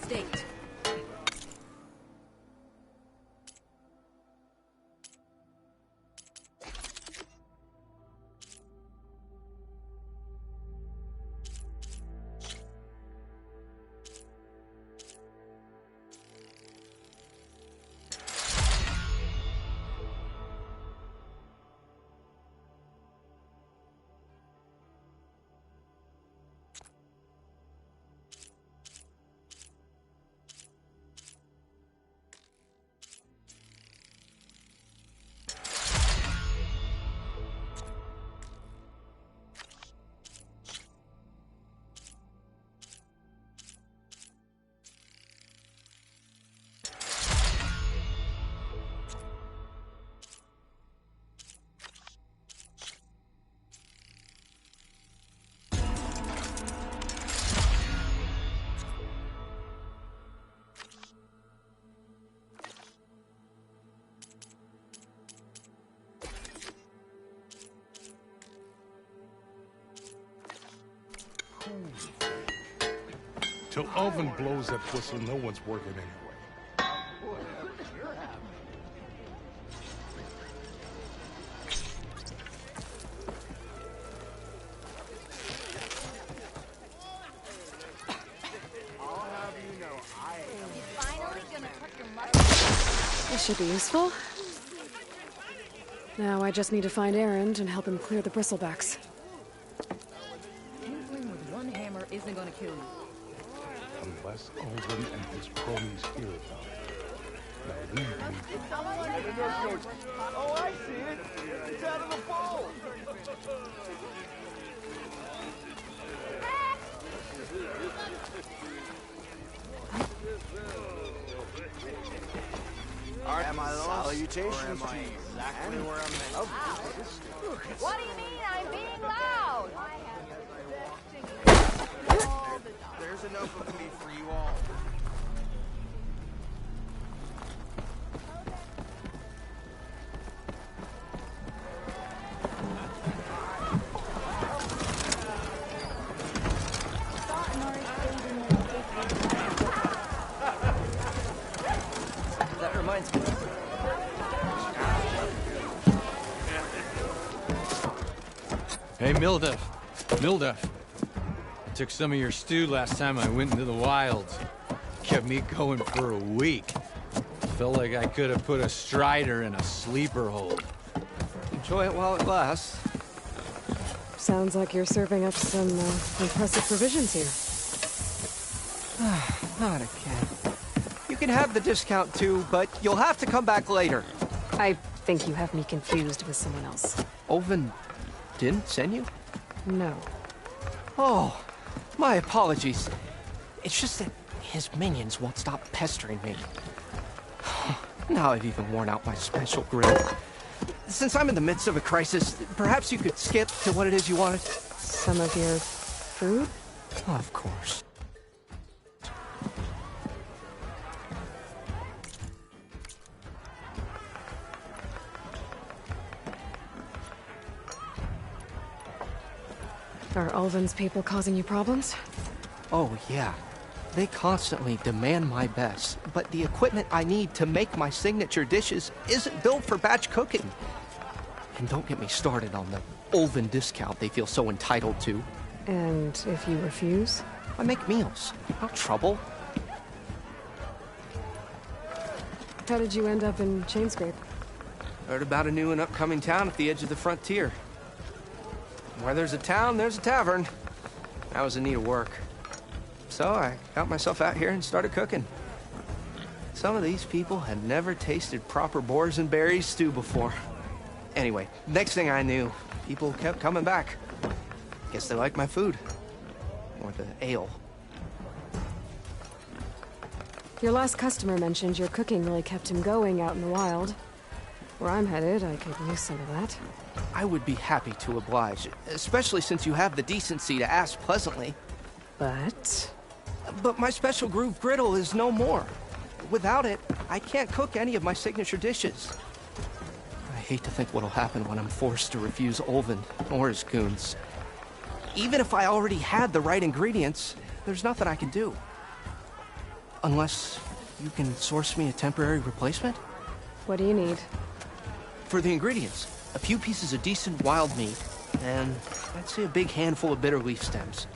state. Till oven blows that whistle, no one's working anyway. This should be useful. Now I just need to find Erend and help him clear the bristlebacks. Tinkling with one hammer isn't gonna kill you. Unless Owen and his cronies hear about it. Now leave me. Oh, I see it. It's out of the bowl. Am I salutations to you? Exactly where I'm meant. What do you mean I'm being loud? There's enough of me for you all. That reminds me. Hey, Mildef. Mildef. I took some of your stew last time I went into the wilds. Kept me going for a week. Felt like I could have put a strider in a sleeper hold. Enjoy it while it lasts. Sounds like you're serving up some impressive provisions here. Not again. You can have the discount too, but you'll have to come back later. I think you have me confused with someone else. Oven didn't send you? No. Oh, my apologies. It's just that his minions won't stop pestering me. Now I've even worn out my special grill. Since I'm in the midst of a crisis, perhaps you could skip to what it is you wanted? Some of your food? Of course. Are Ulvin's people causing you problems? Oh, yeah. They constantly demand my best, but the equipment I need to make my signature dishes isn't built for batch cooking. And don't get me started on the Ulvin discount they feel so entitled to. And if you refuse? I make meals, not trouble. How did you end up in Chainscrape? Heard about a new and upcoming town at the edge of the frontier. Where there's a town, there's a tavern. I was in need of work. So I got myself out here and started cooking. Some of these people had never tasted proper boars and berries stew before. Anyway, next thing I knew, people kept coming back. Guess they liked my food. Or the ale. Your last customer mentioned your cooking really kept him going out in the wild. Where I'm headed, I could use some of that. I would be happy to oblige, especially since you have the decency to ask pleasantly. But my special groove griddle is no more. Without it, I can't cook any of my signature dishes. I hate to think what'll happen when I'm forced to refuse Ulvin or his goons. Even if I already had the right ingredients, there's nothing I can do. Unless you can source me a temporary replacement? What do you need? For the ingredients, a few pieces of decent wild meat, and I'd say a big handful of bitter leaf stems.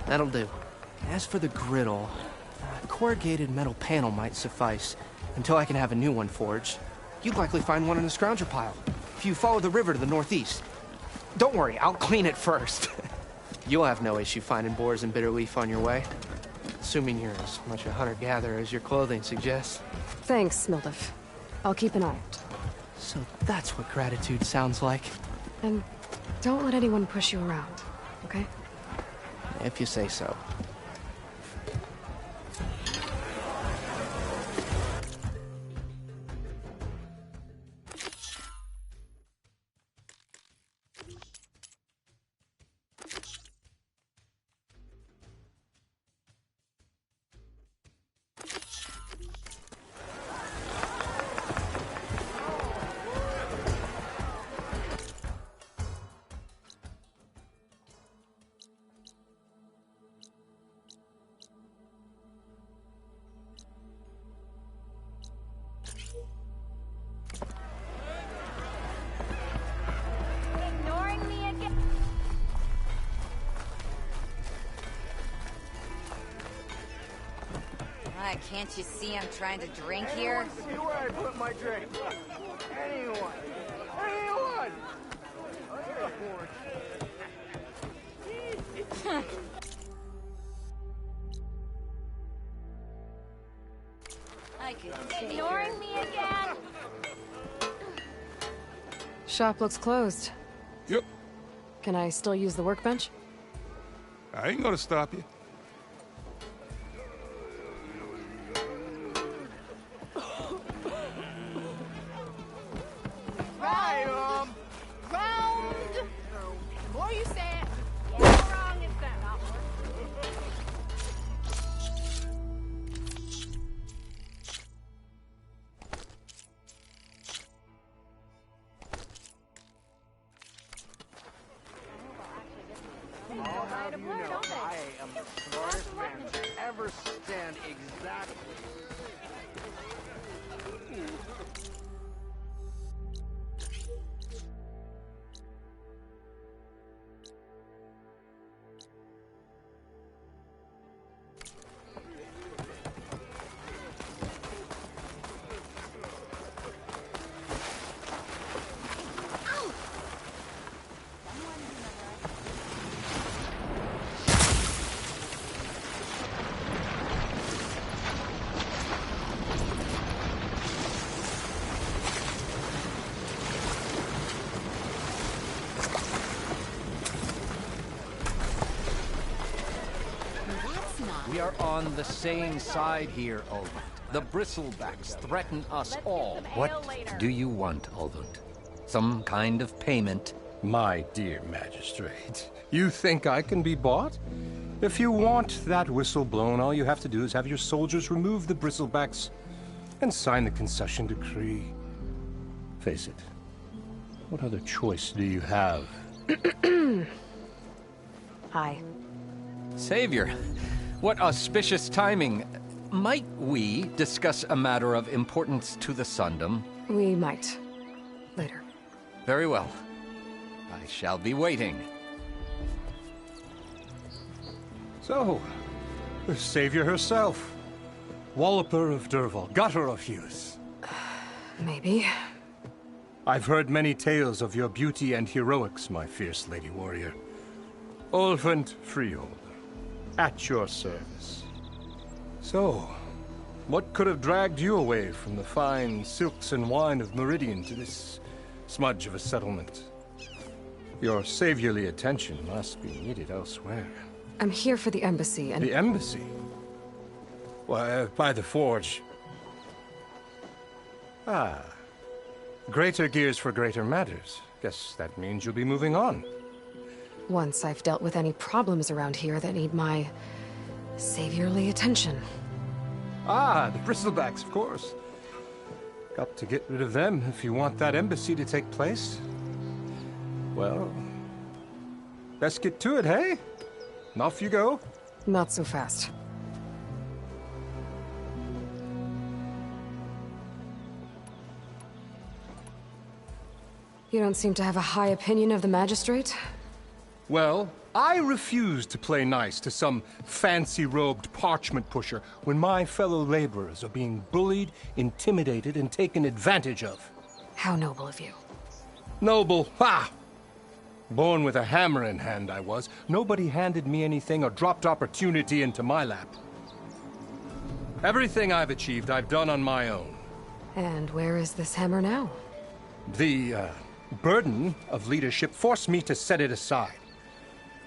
That'll do. As for the griddle, a corrugated metal panel might suffice until I can have a new one forged. You'd likely find one in the scrounger pile, if you follow the river to the northeast. Don't worry, I'll clean it first. You'll have no issue finding boars and bitter leaf on your way. Assuming you're as much a hunter-gatherer as your clothing suggests. Thanks, Mildef. I'll keep an eye out. So that's what gratitude sounds like. And don't let anyone push you around, okay? If you say so. Ignoring me again. Can't you see I'm trying to drink here? See where I put my drink. Anyone. Anyone. I could ignoring me again. Shop looks closed. Yep. Can I still use the workbench? I ain't gonna stop you. Round. The more you say it, the more wrong it's gonna. I'll have you know, I am the smartest man to ever stand exactly. We are on the same side here, Olvund. The bristlebacks threaten us all. What do you want, Olvund? Some kind of payment? My dear magistrate, you think I can be bought? If you want that whistle blown, all you have to do is have your soldiers remove the bristlebacks and sign the concession decree. Face it, what other choice do you have? Hi. Savior, what auspicious timing. Might we discuss a matter of importance to the Sundom? We might. Later. Very well. I shall be waiting. So, the savior herself. Walloper of Derval, gutter of youth. Maybe. I've heard many tales of your beauty and heroics, my fierce lady warrior. Olvund Freeholder, at your service. So, what could have dragged you away from the fine silks and wine of Meridian to this smudge of a settlement? Your saviorly attention must be needed elsewhere. I'm here for the embassy and... The embassy? Why, by the forge. Ah. Greater gears for greater matters. Guess that means you'll be moving on. Once I've dealt with any problems around here that need my saviorly attention. Ah, the bristlebacks, of course. Got to get rid of them if you want that embassy to take place. Well, let's get to it, hey? And off you go. Not so fast. You don't seem to have a high opinion of the magistrate? Well, I refuse to play nice to some fancy-robed parchment pusher when my fellow laborers are being bullied, intimidated, and taken advantage of. How noble of you. Noble, ha! Born with a hammer in hand, I was. Nobody handed me anything or dropped opportunity into my lap. Everything I've achieved, I've done on my own. And where is this hammer now? The burden of leadership forced me to set it aside.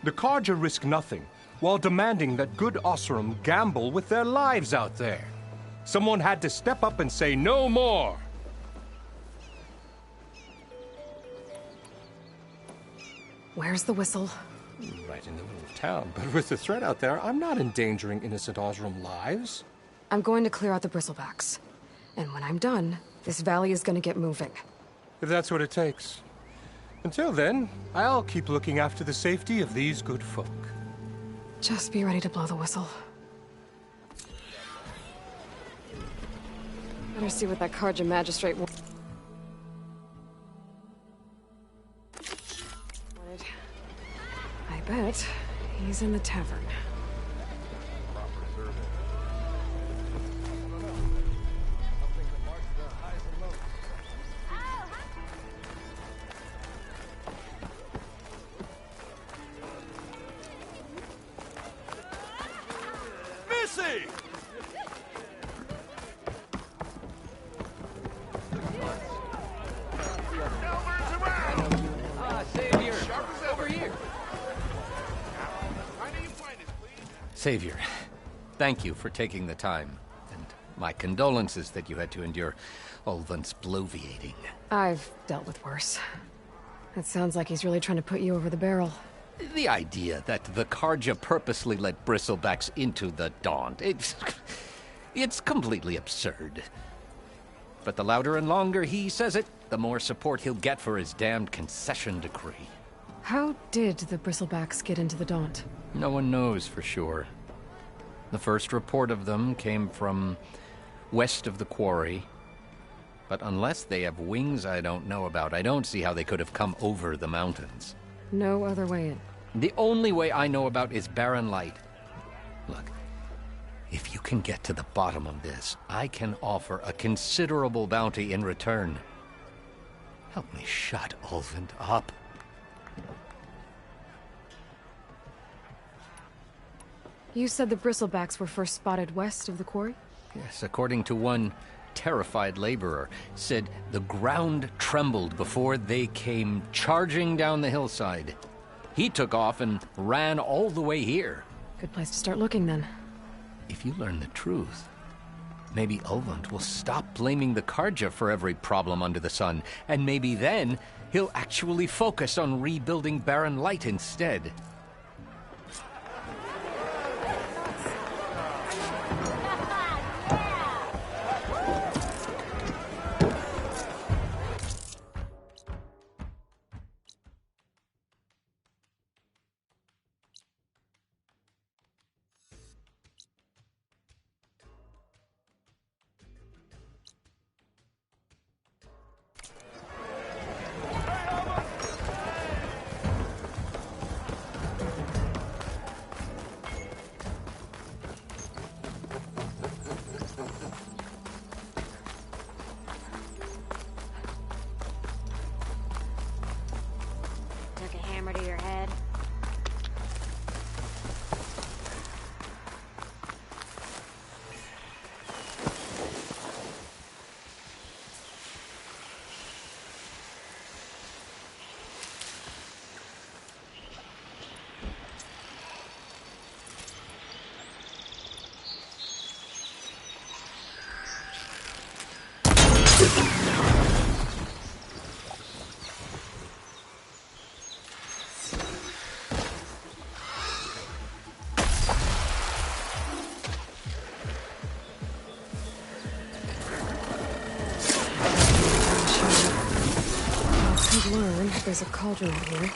The Carja risk nothing, while demanding that good Osseram gamble with their lives out there. Someone had to step up and say no more. Where's the whistle? Right in the middle of town, but with the threat out there, I'm not endangering innocent Osseram lives. I'm going to clear out the bristlebacks. And when I'm done, this valley is going to get moving. If that's what it takes. Until then, I'll keep looking after the safety of these good folk. Just be ready to blow the whistle. Better see what that Carja magistrate wanted. I bet he's in the tavern. Savior, thank you for taking the time, and my condolences that you had to endure Ulvant's bloviating. I've dealt with worse. It sounds like he's really trying to put you over the barrel. The idea that the Carja purposely let bristlebacks into the Daunt, it's completely absurd. But the louder and longer he says it, the more support he'll get for his damned concession decree. How did the bristlebacks get into the Daunt? No one knows for sure. The first report of them came from west of the quarry. But unless they have wings I don't know about, I don't see how they could have come over the mountains. No other way in. The only way I know about is barren light. Look, if you can get to the bottom of this, I can offer a considerable bounty in return. Help me shut Ulvant up. You said the bristlebacks were first spotted west of the quarry? Yes, according to one terrified laborer, said the ground trembled before they came charging down the hillside. He took off and ran all the way here. Good place to start looking, then. If you learn the truth, maybe Ulvant will stop blaming the Carja for every problem under the sun, and maybe then he'll actually focus on rebuilding barren light instead. Took a hammer to your head. Learn there's a cauldron here.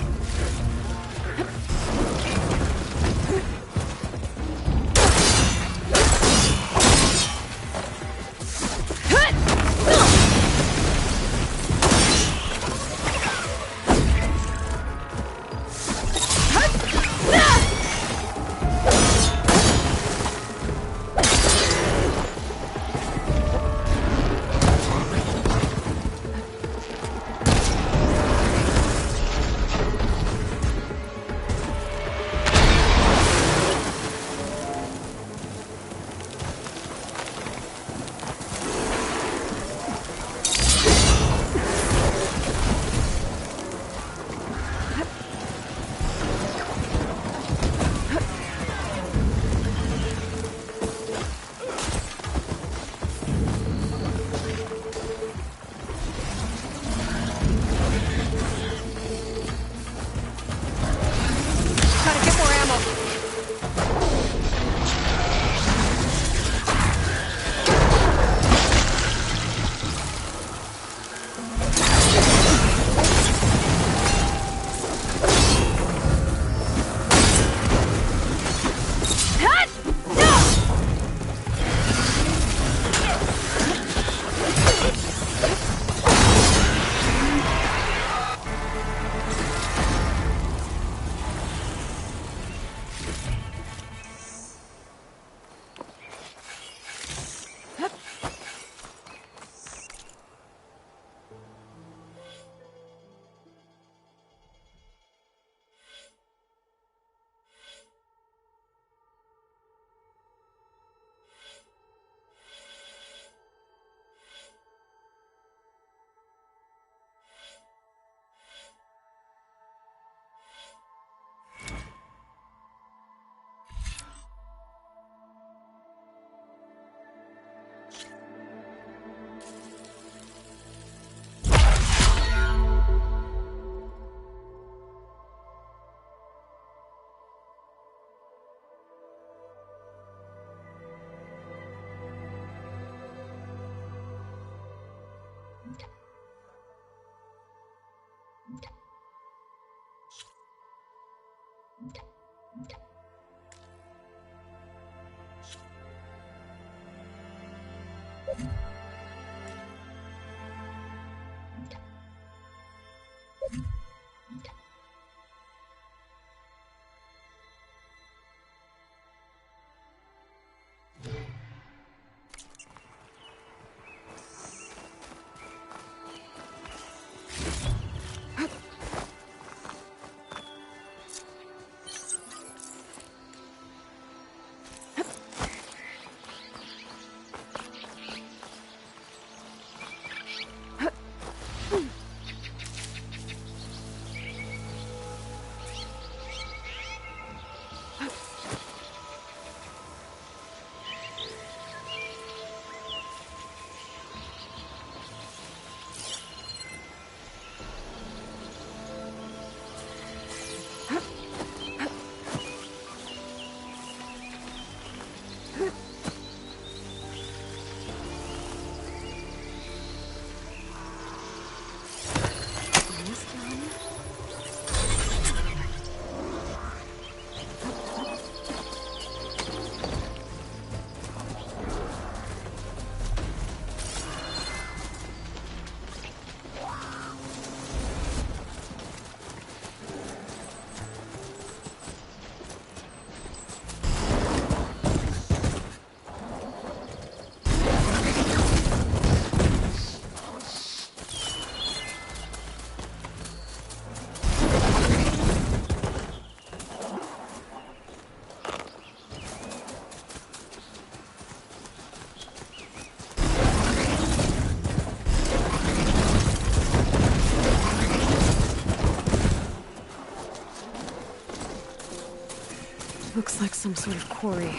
Looks like some sort of quarry.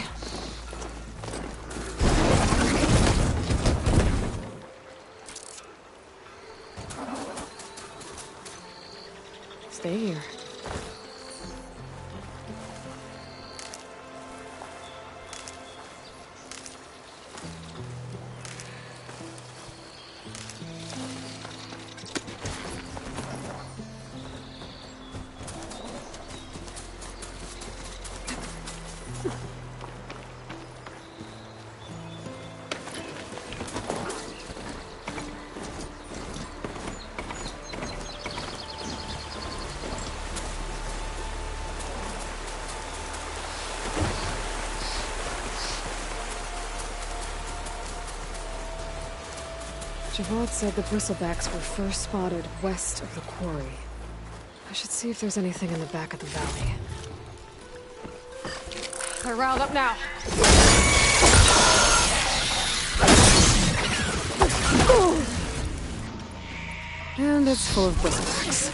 Stay here. Javad said the bristlebacks were first spotted west of the quarry. I should see if there's anything in the back of the valley. They're riled up now. And it's full of bristlebacks.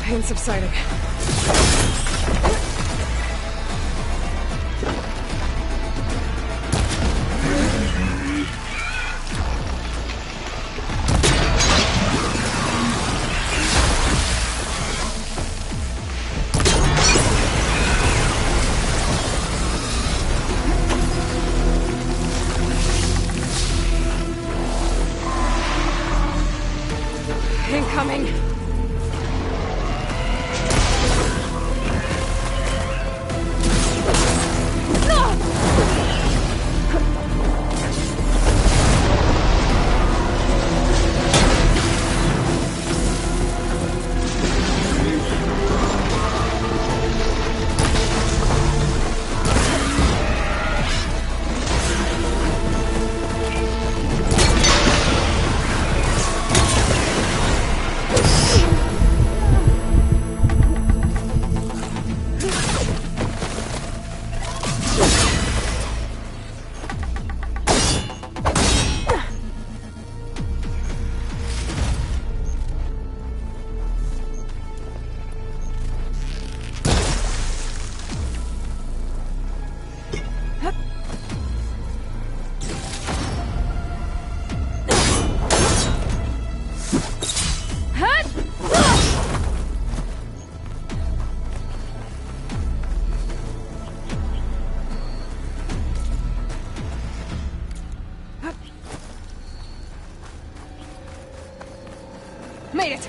Pain's subsiding. Incoming! Made it!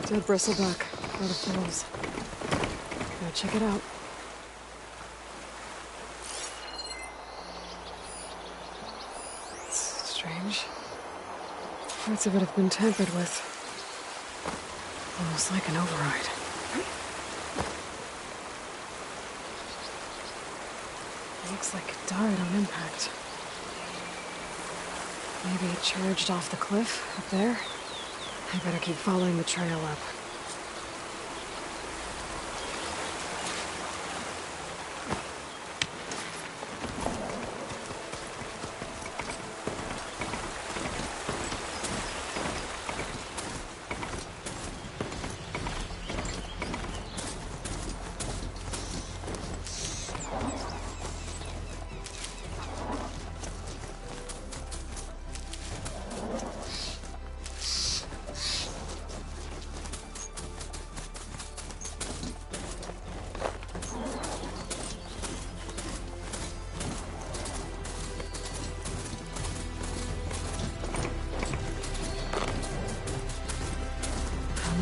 Dead bristleback by the falls. Gotta check it out. It's strange. Parts of it have been tampered with. Almost like an override. Looks like it died on impact. Maybe it charged off the cliff up there. I better keep following the trail up.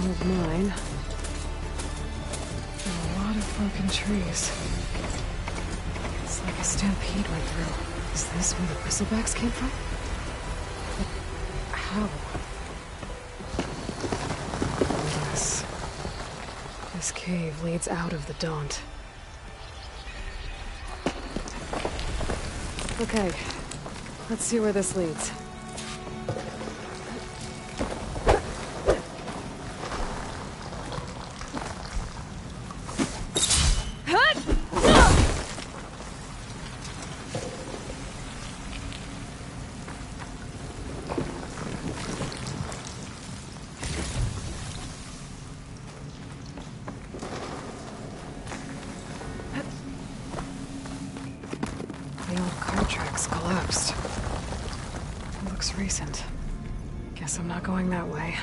Of mine. And a lot of broken trees. It's like a stampede went through. Is this where the bristlebacks came from? But how? Yes. This cave leads out of the Daunt. Okay. Let's see where this leads. The old car tracks collapsed. It looks recent. Guess I'm not going that way.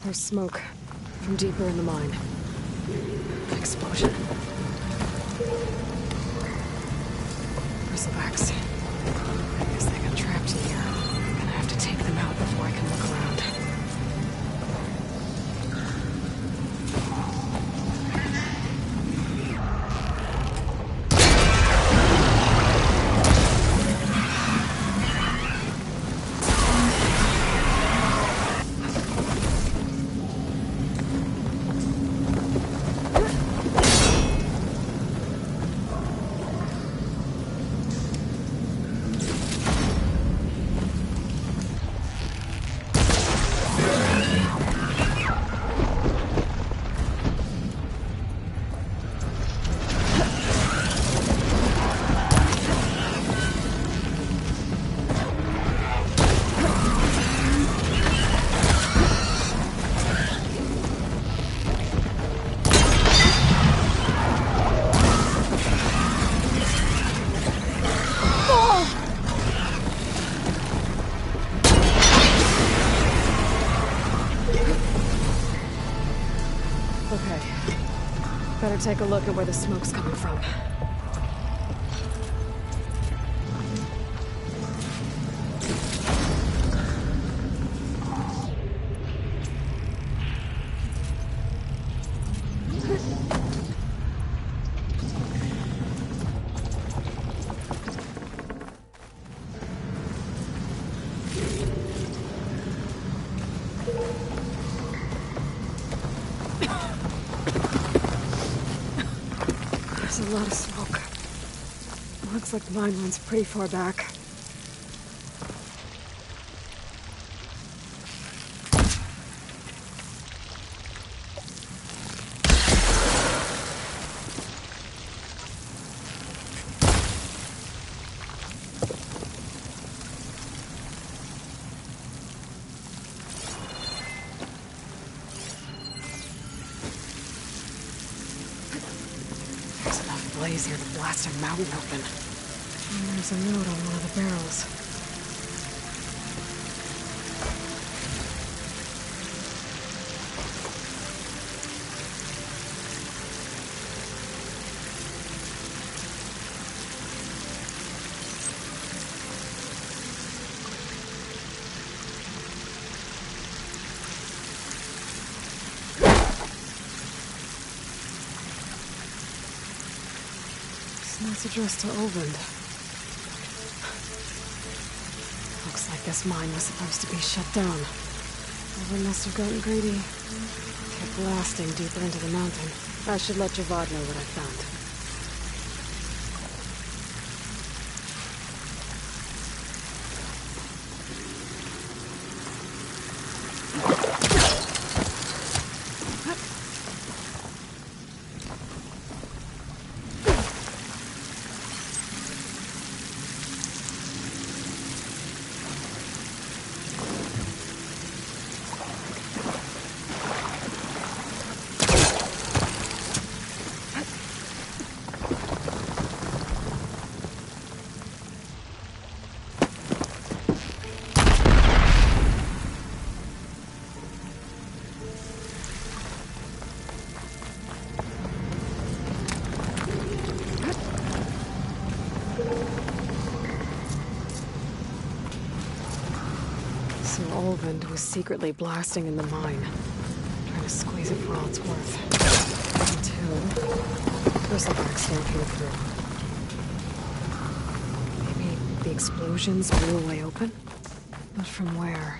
There's smoke from deeper in the mine. Explosion. Bristlebacks. I guess they got trapped in here. I'm gonna have to take them out before I can look around. Okay. Better take a look at where the smoke's coming from. There's a lot of smoke. Looks like the mine runs pretty far back. blaze here to blast a mountain open. And there's a note on one of the barrels. It's addressed to Olvend. Looks like this mine was supposed to be shut down. Olvend must have gotten greedy. Kept blasting deeper into the mountain. I should let Javad know what I found. So Olvend was secretly blasting in the mine, trying to squeeze it for all it's worth. Until Bristlebacks stampeded through. Maybe the explosions blew a way open? But from where?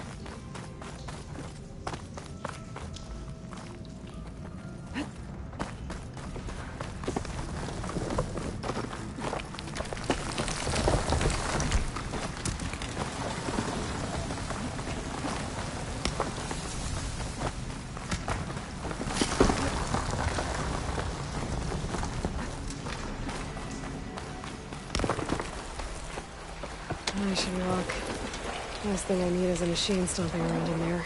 I should walk. Last thing I need is a machine stomping around in there.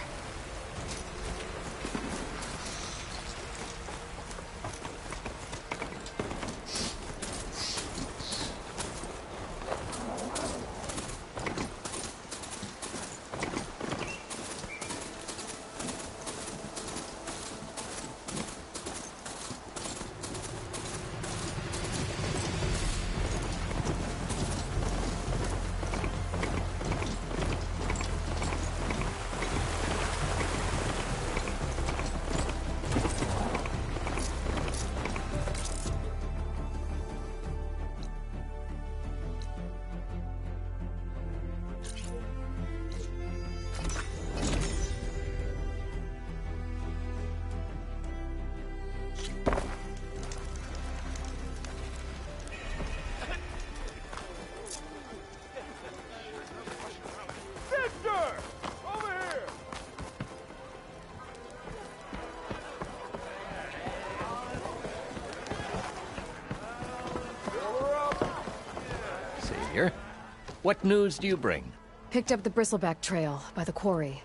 What news do you bring? Picked up the Bristleback trail by the quarry.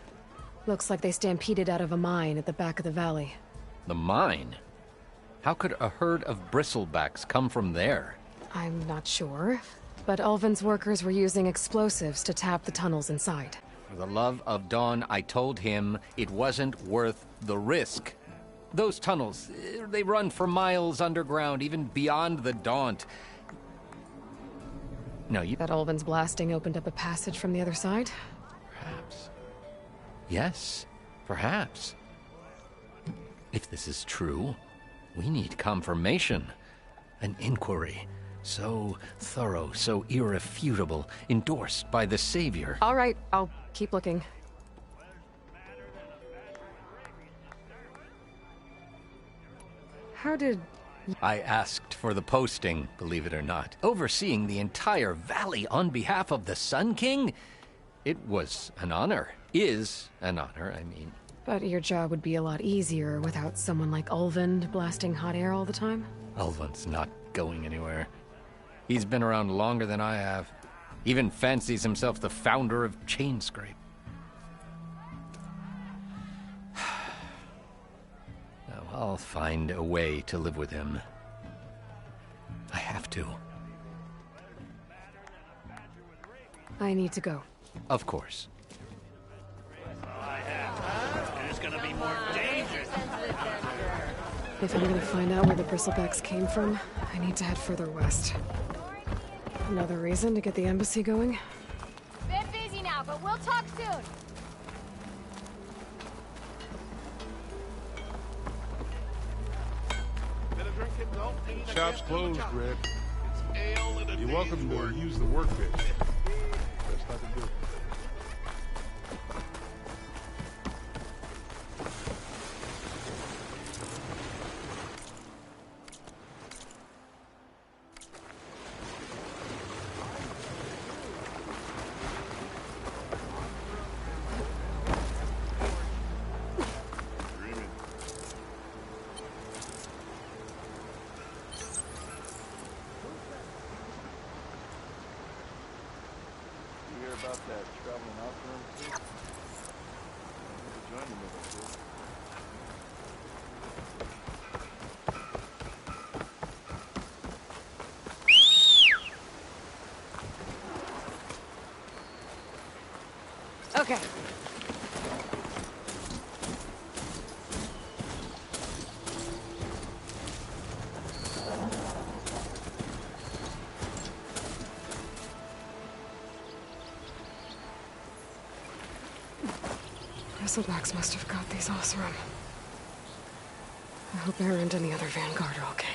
Looks like they stampeded out of a mine at the back of the valley. The mine? How could a herd of bristlebacks come from there? I'm not sure, but Ulvin's workers were using explosives to tap the tunnels inside. For the love of Dawn, I told him it wasn't worth the risk. Those tunnels, they run for miles underground, even beyond the Daunt. No, you... That Ulvin's blasting opened up a passage from the other side? Perhaps. Yes, perhaps. If this is true, we need confirmation. An inquiry. So thorough, so irrefutable, endorsed by the Savior. All right, I'll keep looking. How did... I asked for the posting, believe it or not. Overseeing the entire valley on behalf of the Sun King? It was an honor. Is an honor, I mean. But your job would be a lot easier without someone like Ulvin blasting hot air all the time? Ulvin's not going anywhere. He's been around longer than I have. Even fancies himself the founder of Chainscrape. I'll find a way to live with him. I have to. I need to go. Of course. There's gonna be more danger. If I'm gonna find out where the bristlebacks came from, I need to head further west. Another reason to get the embassy going? Bit busy now, but we'll talk soon. Shop's closed, Red. You're welcome to use the workbench. Best I can do. About that traveling opera too? Join me with us, Okay. Bristlebacks must have got these Osram. I hope Bear and any other Vanguard are okay.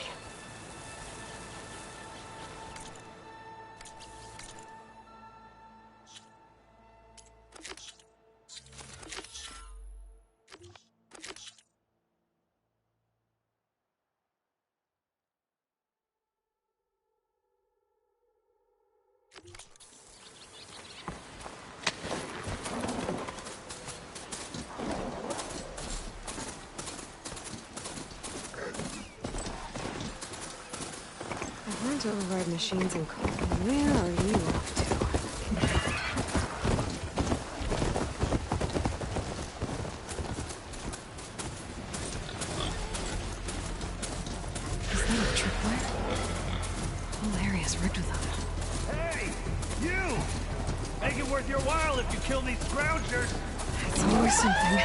To override machines and call. Where are you off to? Is that a tripwire? The whole area's rigged with them. Hey! You! Make it worth your while if you kill these scroungers! It's always something.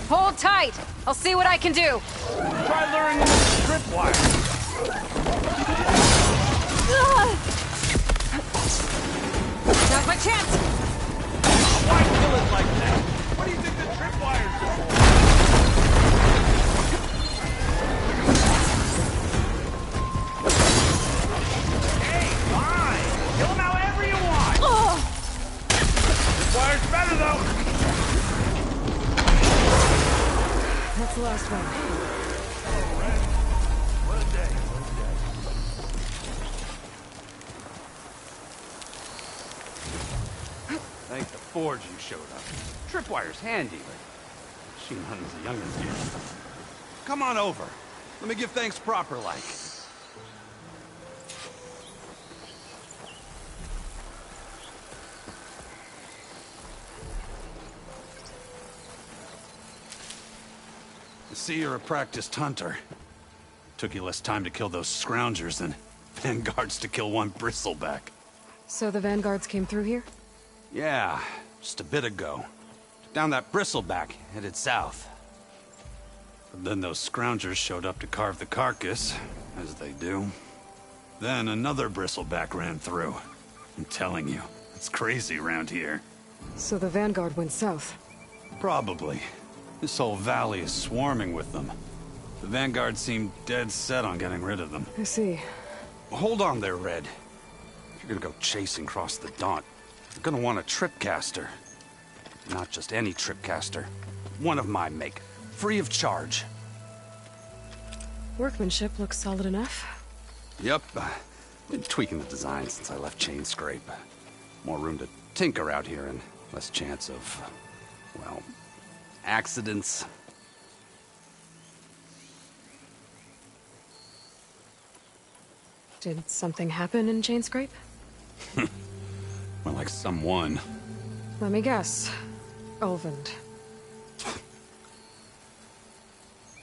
Hold tight! I'll see what I can do! Try luring them with tripwire! Now's my chance! Why kill it like that? What do you think the tripwires are for? Hey, fine! Kill them however you want! Tripwire's better, though! That's the last one. Thank the Forge you showed up. Tripwire's handy, but machine hunting's a youngin's game. Come on over. Let me give thanks proper like. I see you're a practiced hunter. Took you less time to kill those scroungers than Vanguards to kill one bristleback. So the Vanguards came through here? Yeah, just a bit ago. Down that bristleback, headed south. But then those scroungers showed up to carve the carcass, as they do. Then another bristleback ran through. I'm telling you, it's crazy around here. So the Vanguard went south? Probably. This whole valley is swarming with them. The Vanguard seemed dead set on getting rid of them. I see. Hold on there, Red. If you're gonna go chasing across the Daunt, you're gonna want a tripcaster. Not just any tripcaster. One of my make. Free of charge. Workmanship looks solid enough. Yep. Been tweaking the design since I left Chain Scrape. More room to tinker out here and less chance of, well, accidents. Did something happen in Chain Scrape? Well, like someone. Let me guess. Ulvund.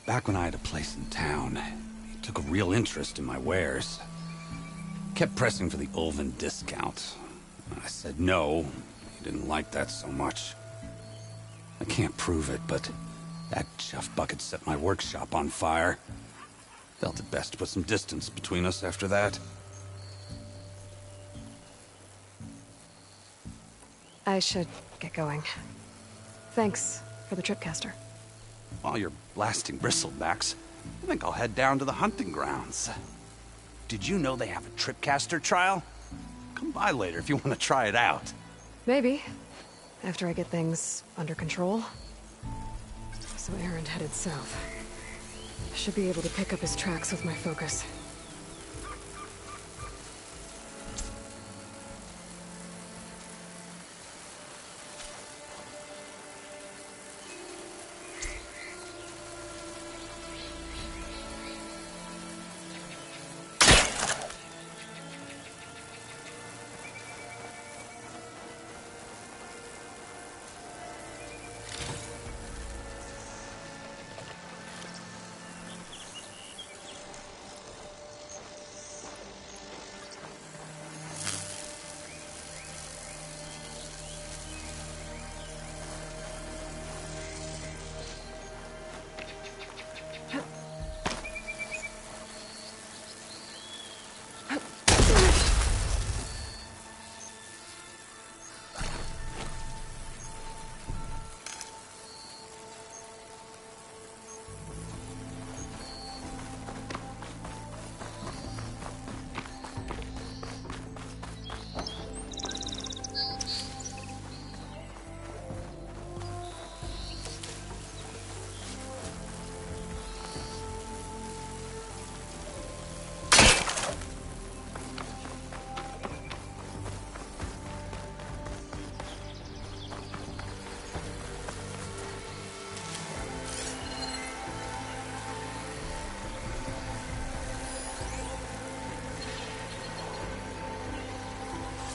Back when I had a place in town, he took a real interest in my wares. Kept pressing for the Ulven discount. I said no. He didn't like that so much. I can't prove it, but that chuff bucket set my workshop on fire. Felt it best to put some distance between us after that. I should get going. Thanks for the tripcaster. While you're blasting bristlebacks, I think I'll head down to the hunting grounds. Did you know they have a tripcaster trial? Come by later if you want to try it out. Maybe. After I get things under control. So Aaron headed south. I should be able to pick up his tracks with my focus.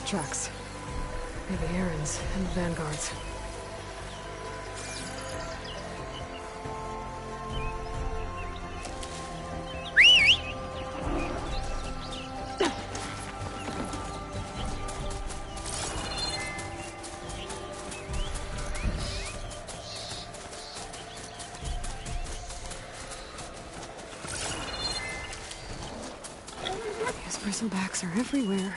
Tracks. Maybe Aaron's and the Vanguard's. These bristlebacks are everywhere.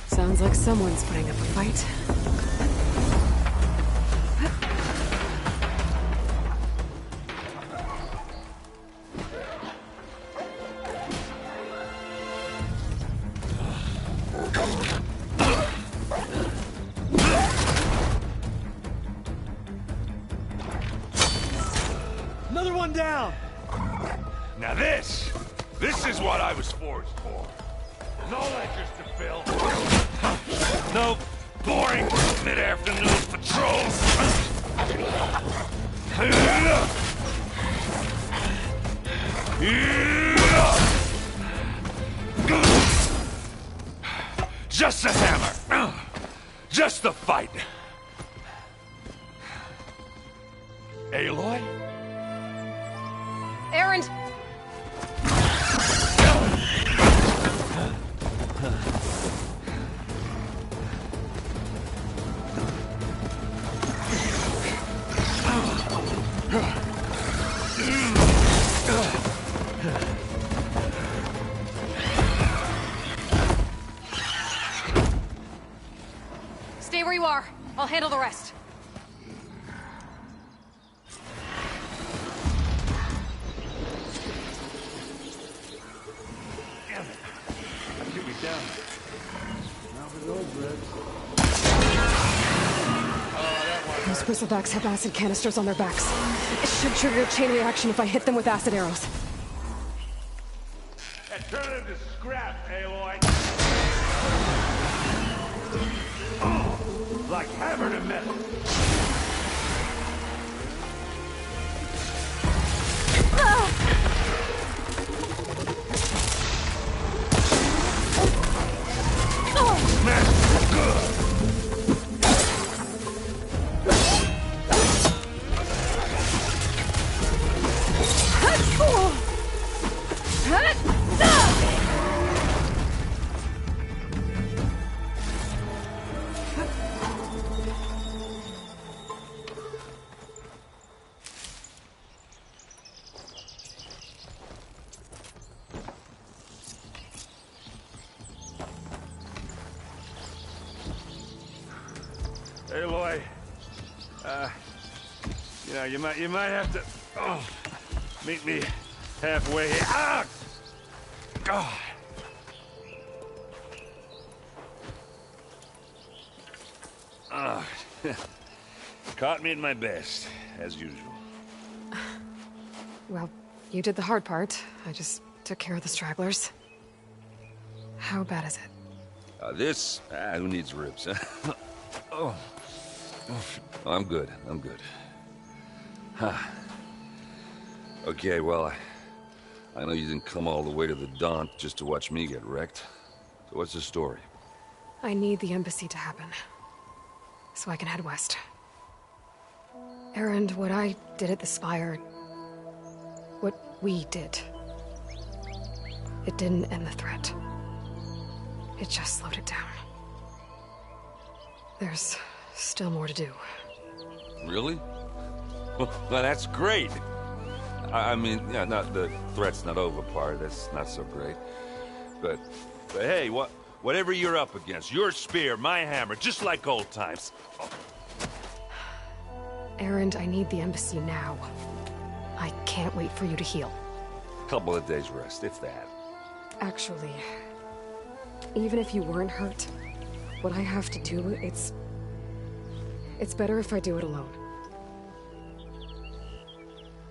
Sounds like someone's putting up a fight. Another one down! Now this is what I was forged for. No ledgers to fill. No boring mid-afternoon patrols. Just a hammer. Just the fight. Aloy? Erend! Stay where you are. I'll handle the rest. Those bristlebacks have acid canisters on their backs. It should trigger a chain reaction if I hit them with acid arrows. Turn to scrap, Aloy. Like hammer to metal. Aloy, you might have to meet me halfway here. Ah! God. Caught me at my best, as usual. Well, you did the hard part. I just took care of the stragglers. How bad is it? Who needs ribs? Oh. I'm good. Huh. Okay, well, I know you didn't come all the way to the Daunt just to watch me get wrecked. So what's the story? I need the embassy to happen, so I can head west. Erend, what I did at the Spire... what we did... it didn't end the threat. It just slowed it down. There's still more to do. Really? Well, that's great. I mean, yeah, not the threat's not over part. That's not so great. But hey, whatever you're up against, your spear, my hammer, just like old times. Oh. Erend, I need the embassy now. I can't wait for you to heal. Couple of days rest, if that. Actually, even if you weren't hurt, what I have to do, it's better if I do it alone.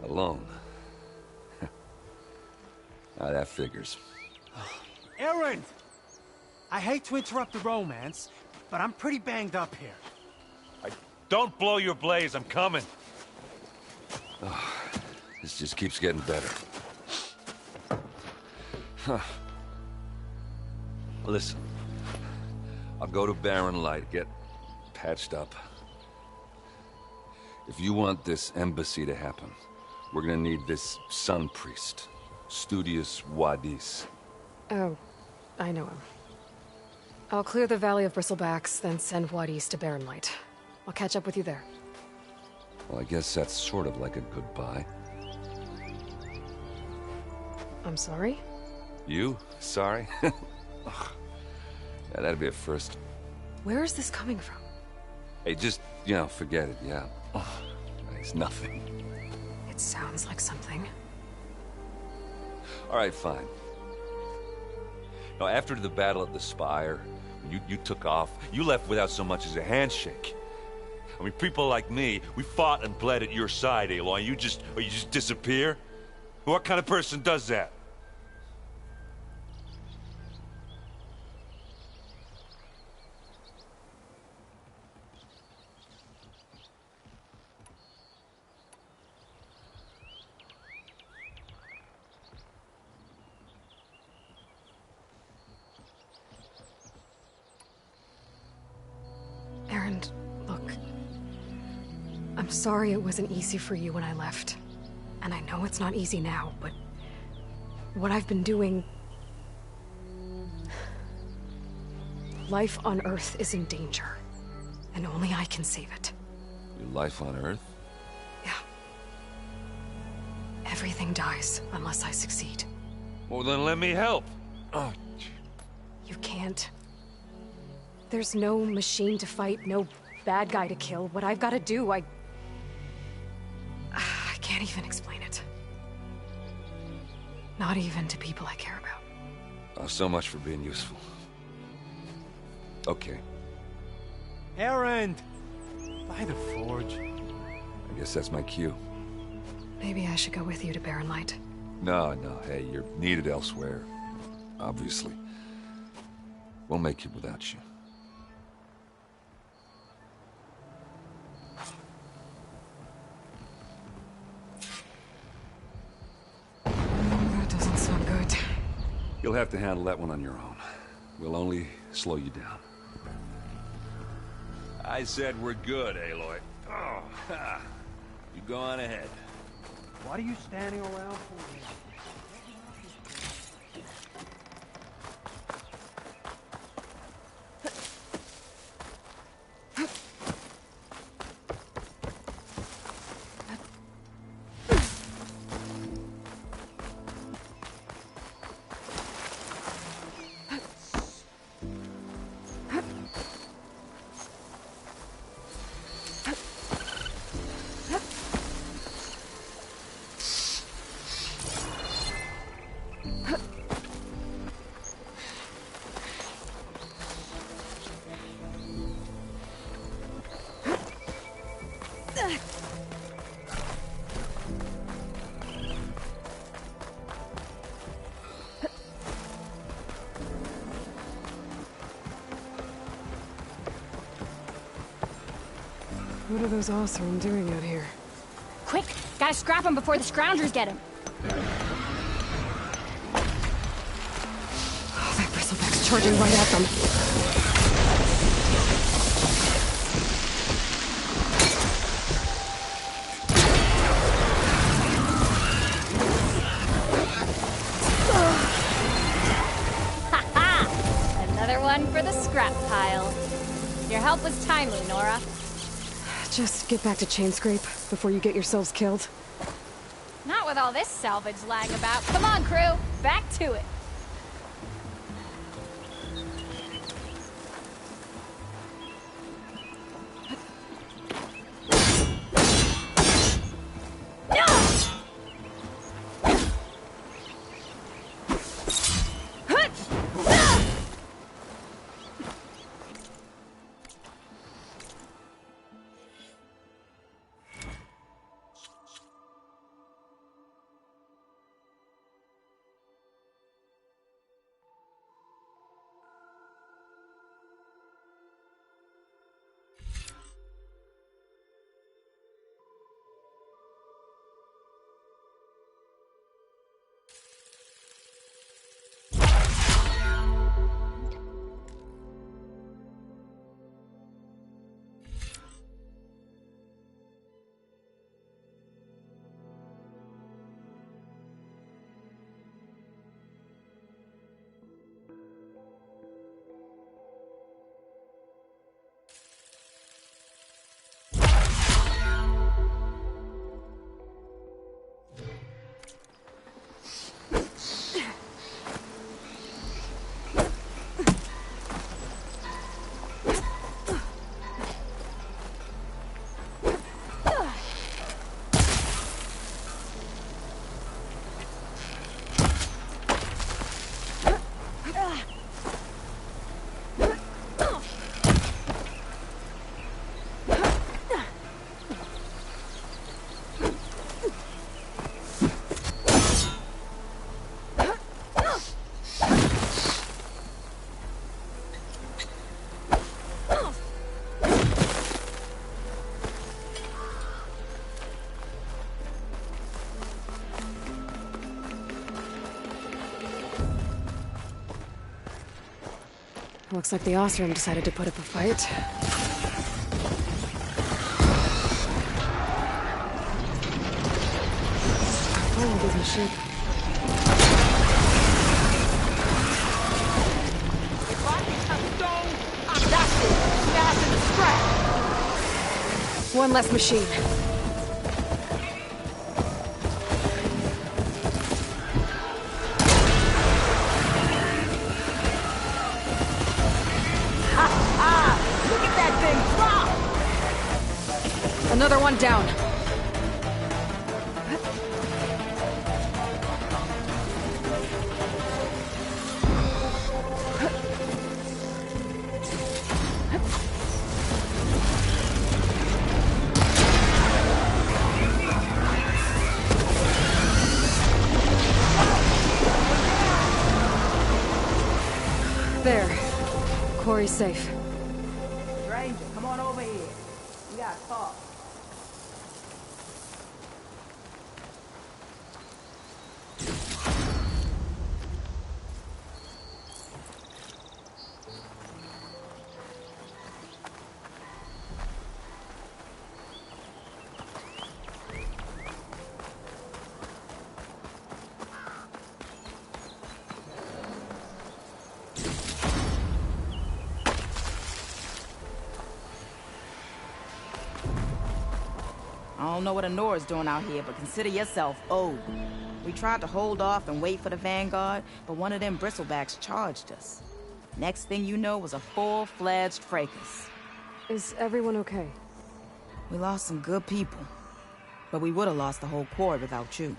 Alone? Now that figures. Erend! I hate to interrupt the romance, but I'm pretty banged up here. Don't blow your blaze, I'm coming. Oh, this just keeps getting better. Huh. Listen, I'll go to Barren Light, get patched up. If you want this embassy to happen, we're gonna need this sun priest, Studius Wadis. Oh, I know him. I'll clear the Valley of Bristlebacks, then send Wadis to Barren Light. I'll catch up with you there. Well, I guess that's sort of like a goodbye. I'm sorry? You? Sorry? Yeah, that'd be a first. Where is this coming from? Hey, just, forget it, yeah. Oh, it's nothing. It sounds like something. All right, fine. Now, after the battle at the Spire, you took off. You left without so much as a handshake. I mean, people like me, we fought and bled at your side, Aloy. You just disappear? What kind of person does that? Aaron, look. I'm sorry it wasn't easy for you when I left. And I know it's not easy now, but what I've been doing... Life on Earth is in danger. And only I can save it. Your life on Earth? Yeah. Everything dies unless I succeed. Well, then let me help. Oh, You can't. There's no machine to fight, no bad guy to kill. What I've got to do, I can't even explain it. Not even to people I care about. Oh, so much for being useful. Okay, Aaron! By the forge. I guess that's my cue. Maybe I should go with you to Barren Light. No, hey, you're needed elsewhere. Obviously. We'll make it without you. That doesn't sound good. You'll have to handle that one on your own. We'll only slow you down. I said we're good, Aloy. Oh, ha. You go on ahead. What are you standing around for? What are those Oseram doing out here? Quick! Gotta scrap him before the scroungers get him. Oh, that bristleback's charging right at them. Ha-ha! Another one for the scrap pile. Your help was timely, Nora. Just get back to Chainscrape before you get yourselves killed. Not with all this salvage lying about. Come on, crew. Back to it. Looks like the Ostrom decided to put up a fight. Oh, these machines. If I can touch stone, that's it. Fast in the scrap. One less machine. Look at that thing drop! Another one down. There. Quarry's safe. Stranger, come on over here. We gotta talk. I don't know what Honora's doing out here, but consider yourself owed. We tried to hold off and wait for the Vanguard, but one of them bristlebacks charged us. Next thing you know was a full-fledged fracas. Is everyone okay? We lost some good people, but we would have lost the whole quarry without you.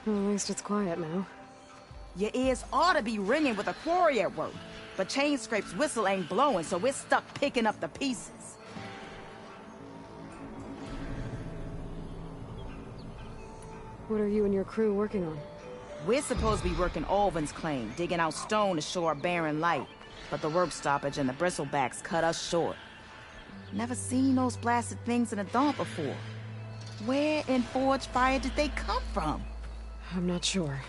Well, at least it's quiet now. Your ears ought to be ringing with a quarry at work, but Chain Scrape's whistle ain't blowing, so we're stuck picking up the pieces. What are you and your crew working on? We're supposed to be working Alvin's claim, digging out stone to show our barren light. But the work stoppage and the bristlebacks cut us short. Never seen those blasted things in the dawn before. Where in Forge Fire did they come from? I'm not sure.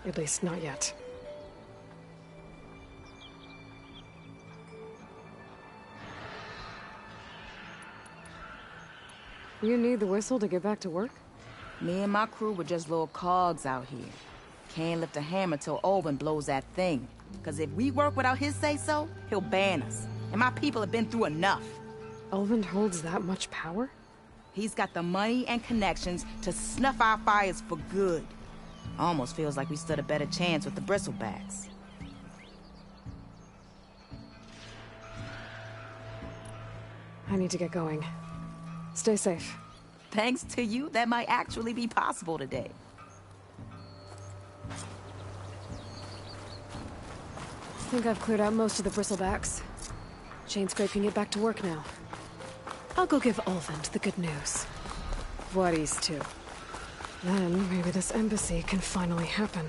At least not yet. You need the whistle to get back to work? Me and my crew were just little cogs out here. Can't lift a hammer till Olvin blows that thing. Cause if we work without his say-so, he'll ban us. And my people have been through enough. Olvin holds that much power? He's got the money and connections to snuff our fires for good. Almost feels like we stood a better chance with the bristlebacks. I need to get going. Stay safe. Thanks to you, that might actually be possible today. I think I've cleared out most of the bristlebacks. Chain Scrape can get back to work now. I'll go give Olvin the good news. Voorhees, too. Then maybe this embassy can finally happen.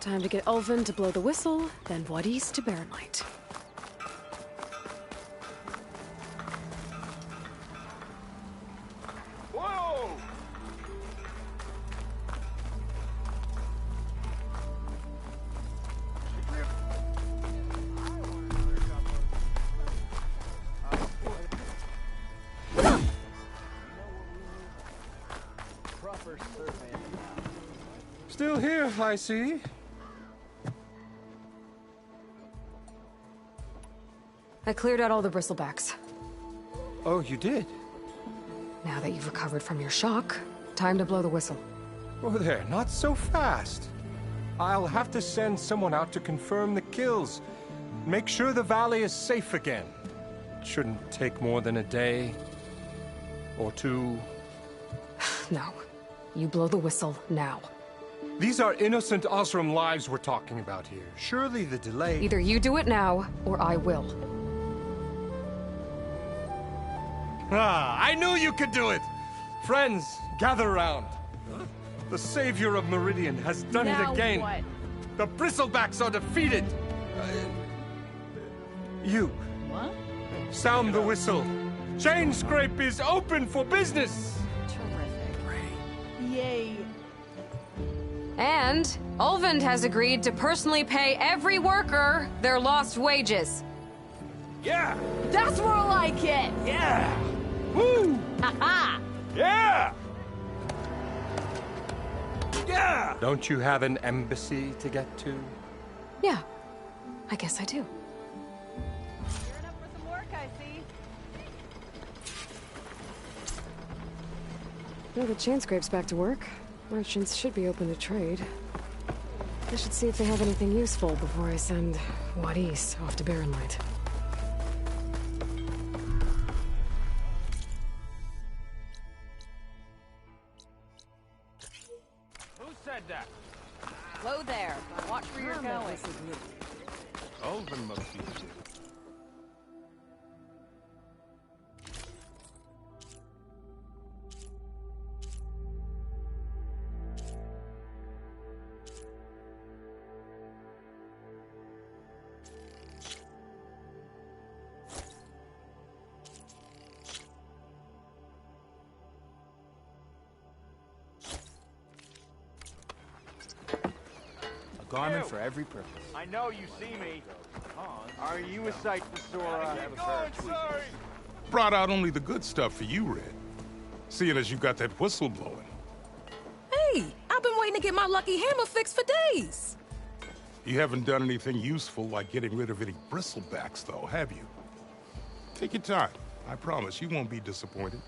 Time to get Olvin to blow the whistle, then Voorhees to Barren Light. Whoa! Still here, I see. I cleared out all the bristlebacks. Oh, you did? Now that you've recovered from your shock, time to blow the whistle. Oh, there, not so fast. I'll have to send someone out to confirm the kills. Make sure the valley is safe again. It shouldn't take more than a day. Or two. No. You blow the whistle now. These are innocent Osram lives we're talking about here. Surely the delay... Either you do it now, or I will. Ah, I knew you could do it! Friends, gather round. The savior of Meridian has done Now it again. what? The bristlebacks are defeated. You. What? Sound the whistle. Chain Scrape is open for business. Terrific. Yay. And Ulvund has agreed to personally pay every worker their lost wages. Yeah! That's more like it! Yeah! Woo! Ha-ha! Yeah! Yeah! Don't you have an embassy to get to? Yeah, I guess I do. Gearing up for some work, I see. Now the chain scrape's back to work. Merchants should be open to trade. I should see if they have anything useful before I send Wadis off to Barren Light. Who said that? Whoa there. Watch where you're going. Olvin must be. A garment for every purpose. I know you see me. Are you a sight for sore eyes? Brought out only the good stuff for you, Red. Seeing as you got that whistle blowing. Hey, I've been waiting to get my lucky hammer fixed for days. You haven't done anything useful like getting rid of any bristlebacks, though, have you? Take your time. I promise you won't be disappointed.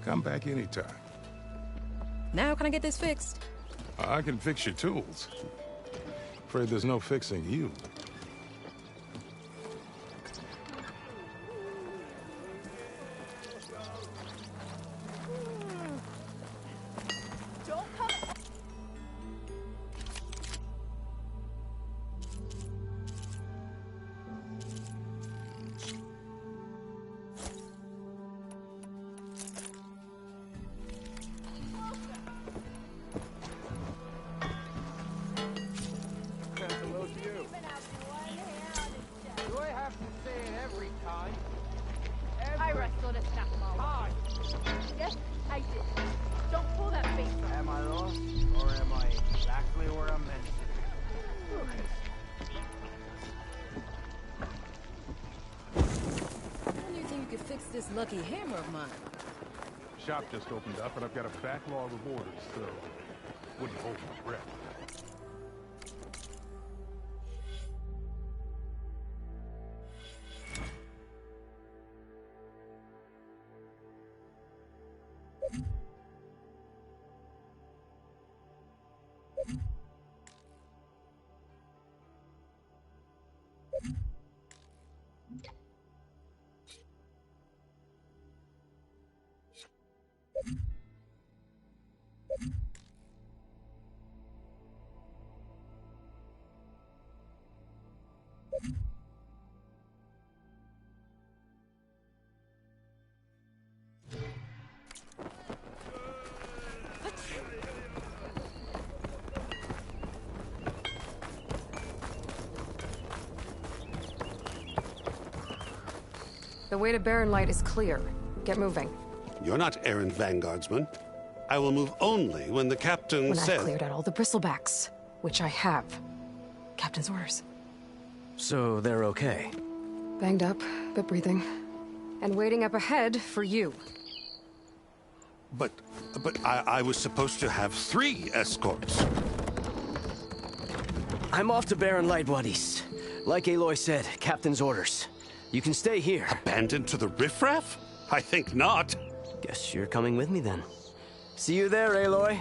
Come back anytime. Now can I get this fixed? I can fix your tools. Afraid there's no fixing you. Do I have to say it every time? I wrestled a snap mall. Yes, I did. Don't pull that face. Am I lost, or am I exactly where I'm meant When do you think you could fix this lucky hammer of mine? Shop just opened up, and I've got a backlog of orders, so wouldn't hold my breath. The way to Barren Light is clear. Get moving. You're not errand vanguardsman. I will move only when the captain When says... I've cleared out all the bristlebacks, which I have. Captain's orders. So they're okay? Banged up, but breathing. And waiting up ahead for you. But I was supposed to have 3 escorts. I'm off to Barren Light, buddies. Like Aloy said, Captain's orders. You can stay here. Abandoned to the riffraff? I think not. Guess you're coming with me then. See you there, Aloy.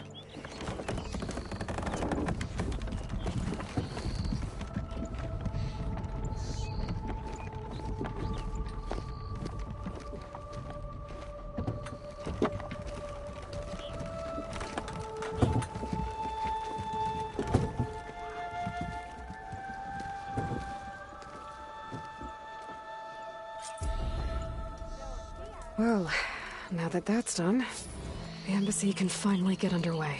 Well, now that that's done, the embassy can finally get underway.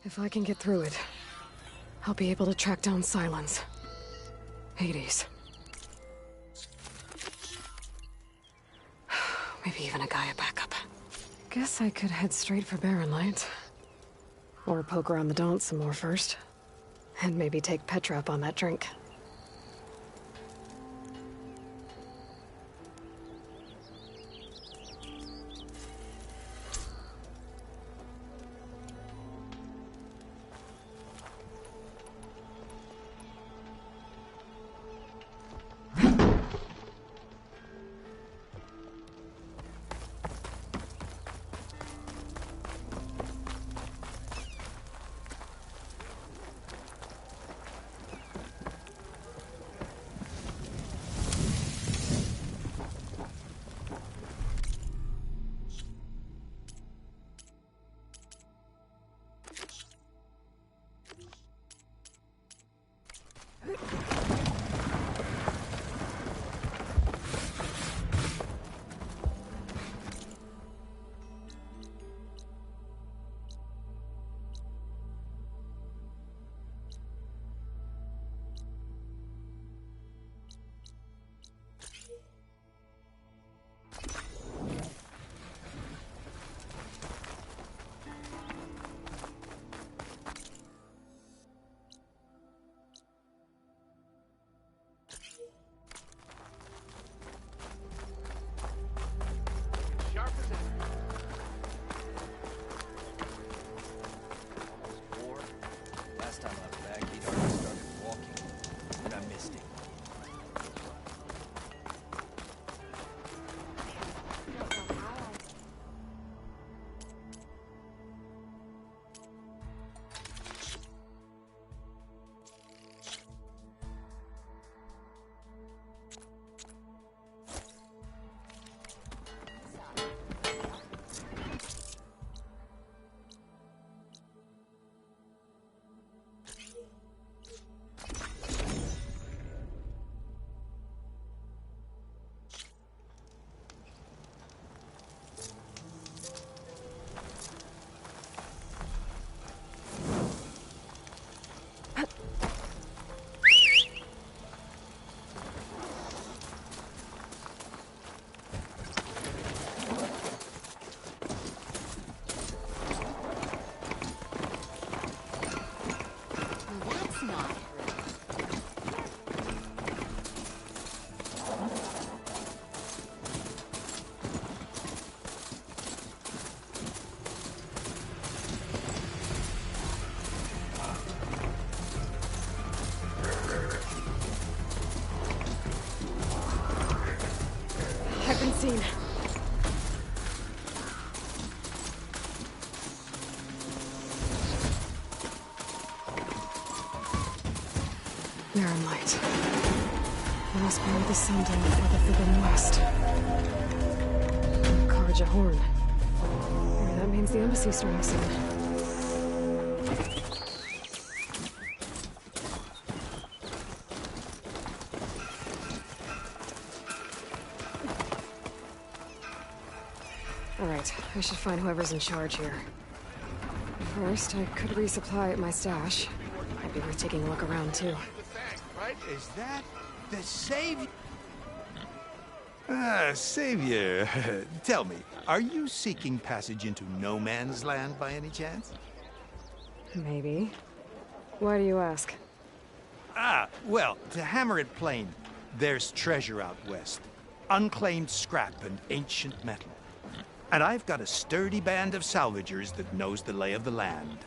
If I can get through it, I'll be able to track down Silence. Hades. Maybe even a Gaia backup. Guess I could head straight for Barren Light. Or poke around the Daunt some more first. And maybe take Petra up on that drink. I've been seen. Barren light. There must be where the sun down before the Forbidden West. Carja horn. Maybe that means the embassy's starting soon. Alright, I should find whoever's in charge here. First, I could resupply at my stash. Might be worth taking a look around, too. Right? Is that the savior? Savior. Tell me, are you seeking passage into no man's land by any chance? Maybe. Why do you ask? Well, to hammer it plain, there's treasure out west. Unclaimed scrap and ancient metal. And I've got a sturdy band of salvagers that knows the lay of the land.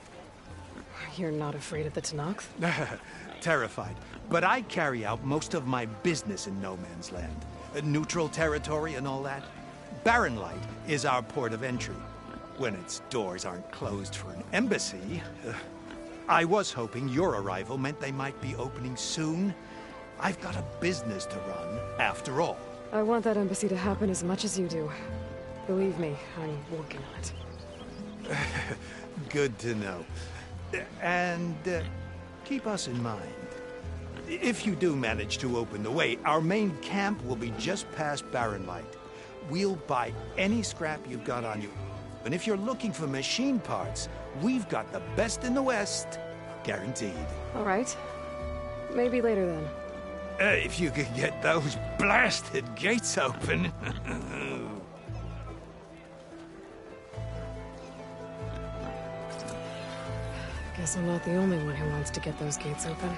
You're not afraid of the Tanakh? Terrified. But I carry out most of my business in no man's land. Neutral territory and all that. Barren Light is our port of entry. When its doors aren't closed for an embassy. I was hoping your arrival meant they might be opening soon. I've got a business to run, after all. I want that embassy to happen as much as you do. Believe me, I'm working on it. Good to know. And keep us in mind. If you do manage to open the way, our main camp will be just past Barren Light. We'll buy any scrap you've got on you. And if you're looking for machine parts, we've got the best in the West. Guaranteed. All right. Maybe later then. If you could get those blasted gates open. Guess I'm not the only one who wants to get those gates open.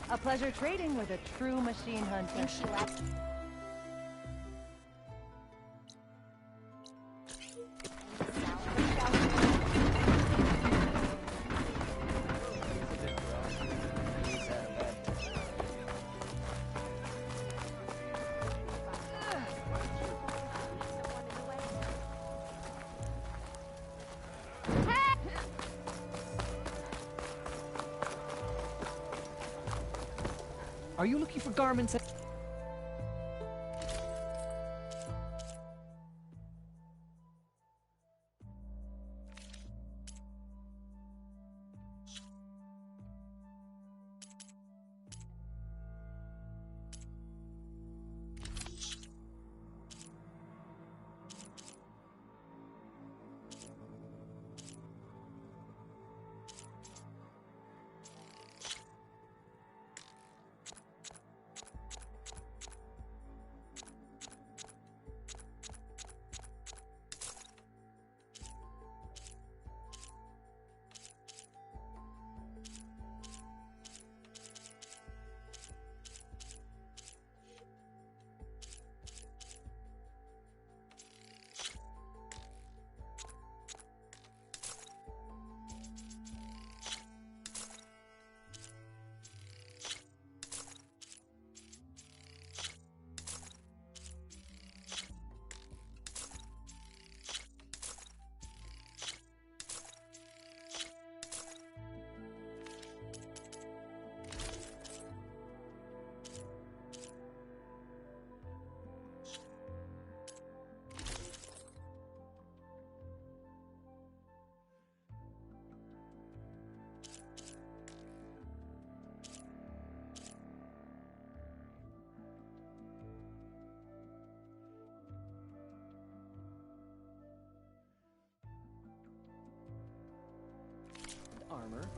A pleasure trading with a true machine hunter. Are you looking for garments? Armor.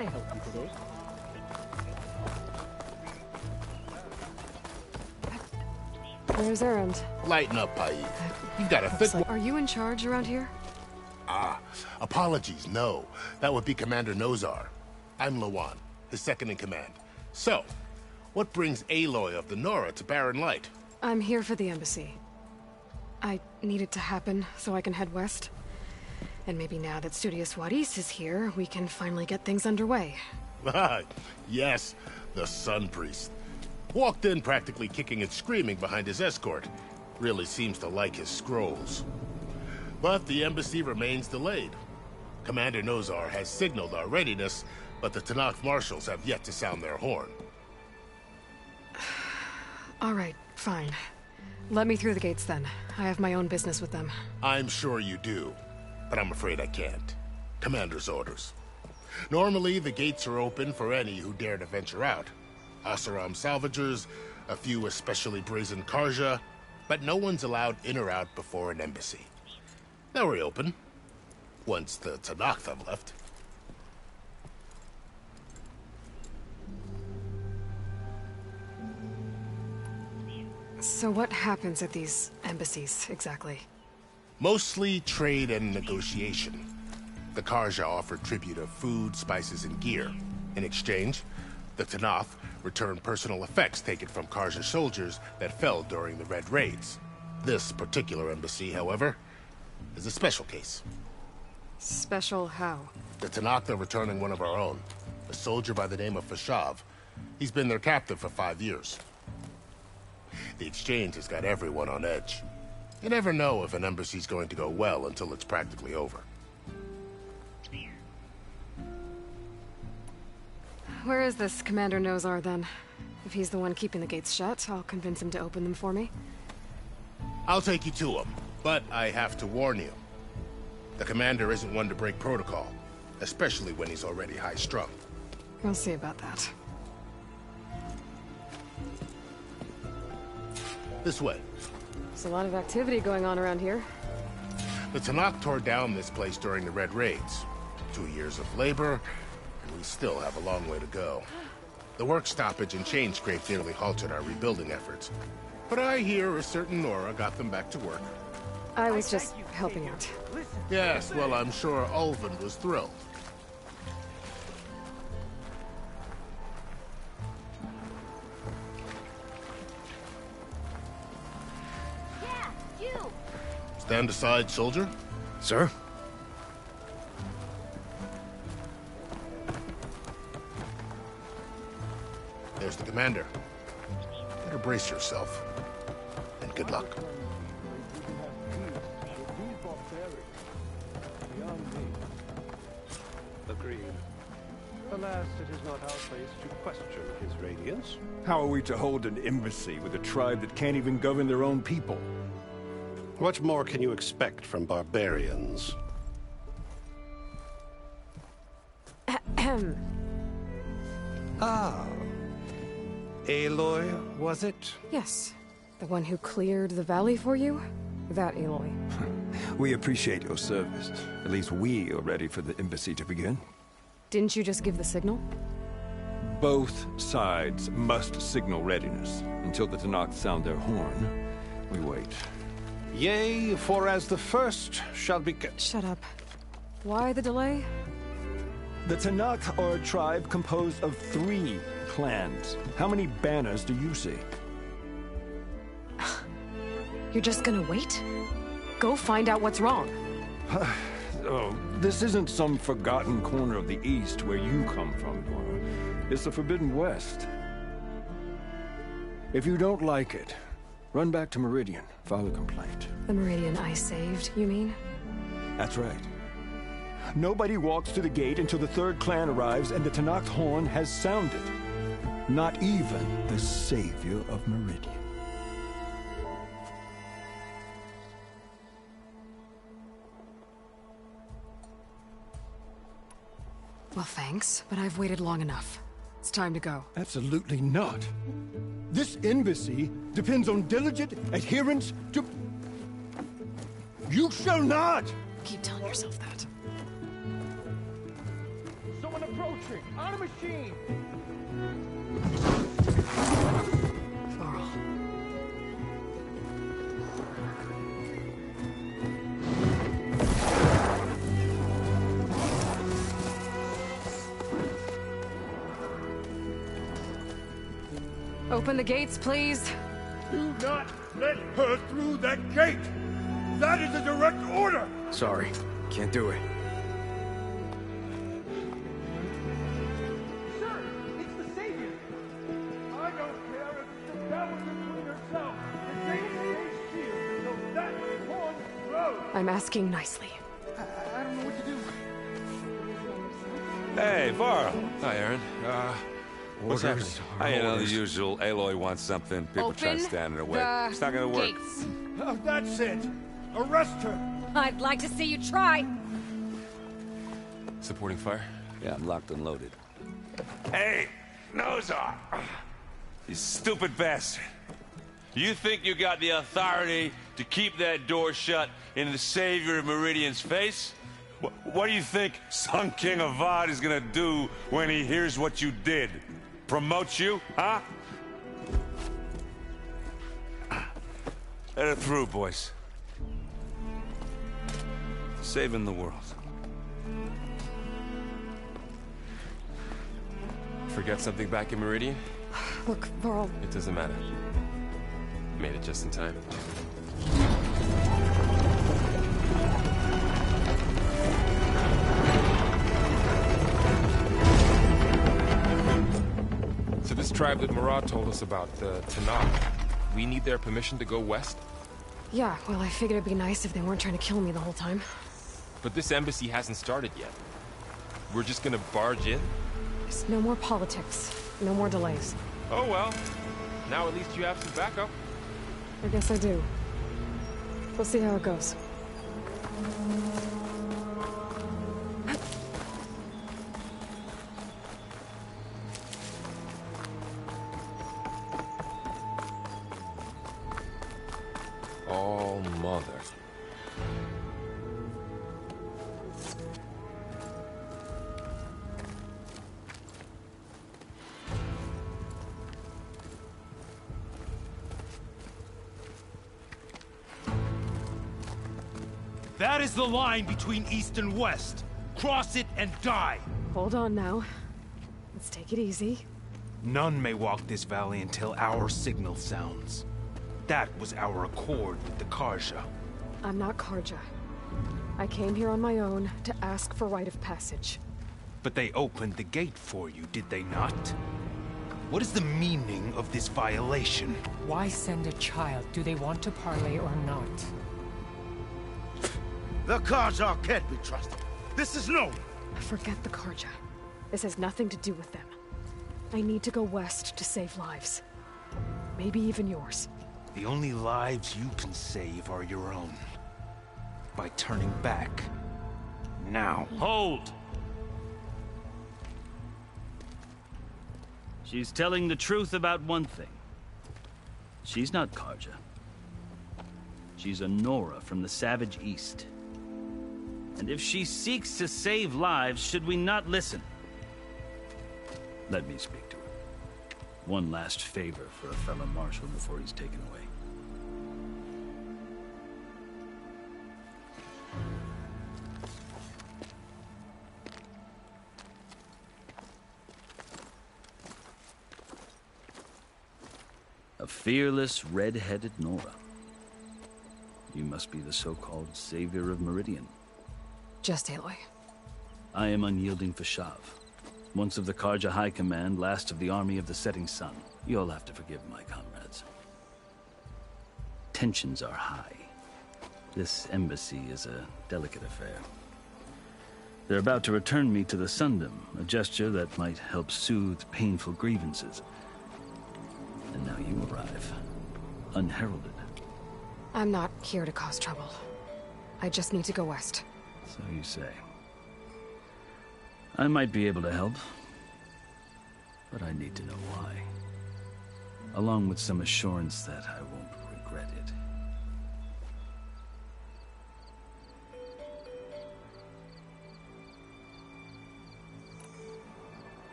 I help you today? Where's Erend? Lighten up, Paid. You got a thick... Are you in charge around here? Apologies, no. That would be Commander Nozar. I'm Lawan, his second-in-command. So, what brings Aloy of the Nora to Barren Light? I'm here for the embassy. I need it to happen so I can head west. And maybe now that Studious Wadis is here, we can finally get things underway. Yes, the Sun Priest. Walked in practically kicking and screaming behind his escort. Really seems to like his scrolls. But the embassy remains delayed. Commander Nozar has signaled our readiness, but the Tanakh marshals have yet to sound their horn. All right, fine. Let me through the gates then. I have my own business with them. I'm sure you do, but I'm afraid I can't. Commander's orders. Normally, the gates are open for any who dare to venture out. Asaram salvagers, a few especially brazen Karja, but no one's allowed in or out before an embassy. They'll reopen, once the Tanakh have left. So what happens at these embassies, exactly? Mostly trade and negotiation. The Karja offer tribute of food, spices, and gear. In exchange, the Tanakh return personal effects taken from Karja soldiers that fell during the Red Raids. This particular embassy, however, is a special case. Special how? The Tanakh are returning one of our own, a soldier by the name of Fashav. He's been their captive for 5 years. The exchange has got everyone on edge. You never know if an embassy's going to go well until it's practically over. Where is this Commander Nozar, then? If he's the one keeping the gates shut, I'll convince him to open them for me. I'll take you to him, but I have to warn you. The commander isn't one to break protocol, especially when he's already high-strung. We'll see about that. This way. There's a lot of activity going on around here. The Tanakh tore down this place during the Red Raids. 2 years of labor, and we still have a long way to go. The work stoppage and chain scrape nearly halted our rebuilding efforts. But I hear a certain Nora got them back to work. I was just helping out. Yes, well, I'm sure Ulvin was thrilled. Yeah, you! Stand aside, soldier. Sir? There's the commander. Better brace yourself. And good luck. Agreed. Alas, it is not our place to question his radiance. How are we to hold an embassy with a tribe that can't even govern their own people? What more can you expect from barbarians? Ahem. Ah. Aloy, was it? Yes. The one who cleared the valley for you? That Aloy. We appreciate your service. At least we are ready for the embassy to begin. Didn't you just give the signal? Both sides must signal readiness. Until the Tanakh sound their horn, we wait. Yea, for as the first shall be... Shut up. Why the delay? The Tanakh are a tribe composed of 3 clans. How many banners do you see? You're just gonna wait? Go find out what's wrong. Oh, this isn't some forgotten corner of the East where you come from, Nora. It's the Forbidden West. If you don't like it, run back to Meridian, file a complaint. The Meridian I saved, you mean? That's right. Nobody walks to the gate until the 3rd clan arrives and the Tanakh horn has sounded. Not even the savior of Meridian. Well, thanks, but I've waited long enough. It's time to go. Absolutely not. This embassy depends on diligent adherence to... You shall not! Keep telling yourself that. Someone One approaching! On a machine! Open the gates, please. Do not let her through that gate! That is a direct order! Sorry, can't do it. Sir, it's the Savior! I don't care if the devil between herself. The gate stays sealed, so that horn grows! I'm asking nicely. I don't know what to do. Hey, Varl. Hi, Aaron. What's happening? You know, the usual. Aloy wants something. People try to stand in her way. It's not gonna work. Gates. Oh, that's it! Arrest her! I'd like to see you try. Supporting fire? Yeah, I'm locked and loaded. Hey, Nozar! You stupid bastard. You think you got the authority to keep that door shut in the Savior of Meridian's face? What do you think Sun King Avad is gonna do when he hears what you did? Promote you, huh? Let her through, boys. Saving the world. Forget something back in Meridian? Look, Varl. It doesn't matter. Made it just in time. So this tribe that Murad told us about, the Tanakh, we need their permission to go west? Yeah, well, I figured it'd be nice if they weren't trying to kill me the whole time. But this embassy hasn't started yet. We're just gonna barge in? There's no more politics. No more delays. Oh well. Now at least you have some backup. I guess I do. We'll see how it goes. Oh, mother. That is the line between East and West. Cross it and die. Hold on now. Let's take it easy. None may walk this valley until our signal sounds. That was our accord with the Karja. I'm not Karja. I came here on my own to ask for rite of passage. But they opened the gate for you, did they not? What is the meaning of this violation? Why send a child? Do they want to parley or not? The Karja can't be trusted. This is known. Forget the Karja. This has nothing to do with them. I need to go west to save lives. Maybe even yours. The only lives you can save are your own. By turning back. Now. Hold! She's telling the truth about one thing. She's not Karja. She's a Nora from the Savage East. And if she seeks to save lives, should we not listen? Let me speak to her. One last favor for a fellow marshal before he's taken away. A fearless, red-headed Nora. You must be the so-called Savior of Meridian. Just Aloy. I am unyielding Fashav. Once of the Karja High Command, last of the Army of the Setting Sun. You'll have to forgive my comrades. Tensions are high. This embassy is a delicate affair. They're about to return me to the Sundom, a gesture that might help soothe painful grievances. And now you arrive, unheralded. I'm not here to cause trouble. I just need to go west. So you say. I might be able to help, but I need to know why. Along with some assurance that I won't regret it.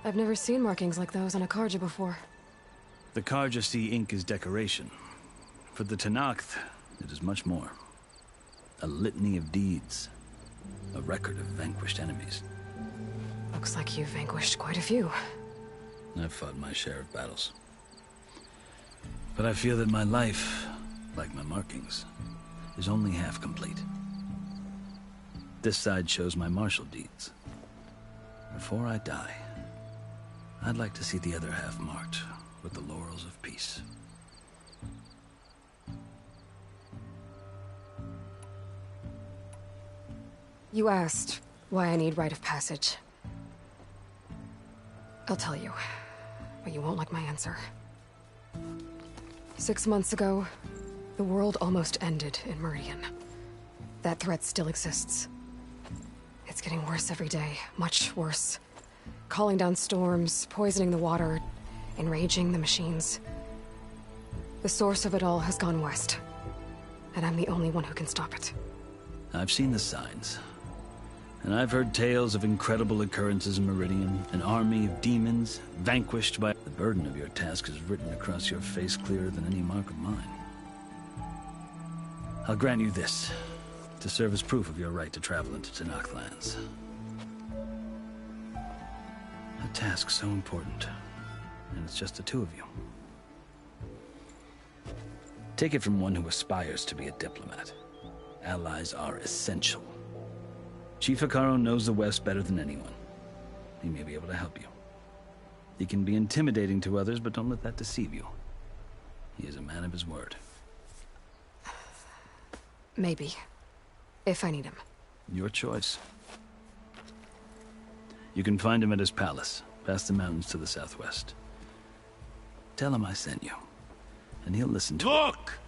I've never seen markings like those on a Karja before. The Karja see ink as decoration. For the Tenakth, it is much more. A litany of deeds. A record of vanquished enemies. Looks like you've vanquished quite a few. I've fought my share of battles. But I feel that my life, like my markings, is only half complete. This side shows my martial deeds. Before I die, I'd like to see the other half marked with the laurels of peace. You asked why I need rite of passage. I'll tell you, but you won't like my answer. 6 months ago, the world almost ended in Meridian. That threat still exists. It's getting worse every day, much worse. Calling down storms, poisoning the water, enraging the machines. The source of it all has gone west, and I'm the only one who can stop it. I've seen the signs. And I've heard tales of incredible occurrences in Meridian, an army of demons vanquished by... The burden of your task is written across your face clearer than any mark of mine. I'll grant you this, to serve as proof of your right to travel into Tenakth lands. A task so important, and it's just the two of you. Take it from one who aspires to be a diplomat. Allies are essential. Chief Hekarro knows the West better than anyone. He may be able to help you. He can be intimidating to others, but don't let that deceive you. He is a man of his word. Maybe. If I need him. Your choice. You can find him at his palace, past the mountains to the southwest. Tell him I sent you, and he'll listen to... Look!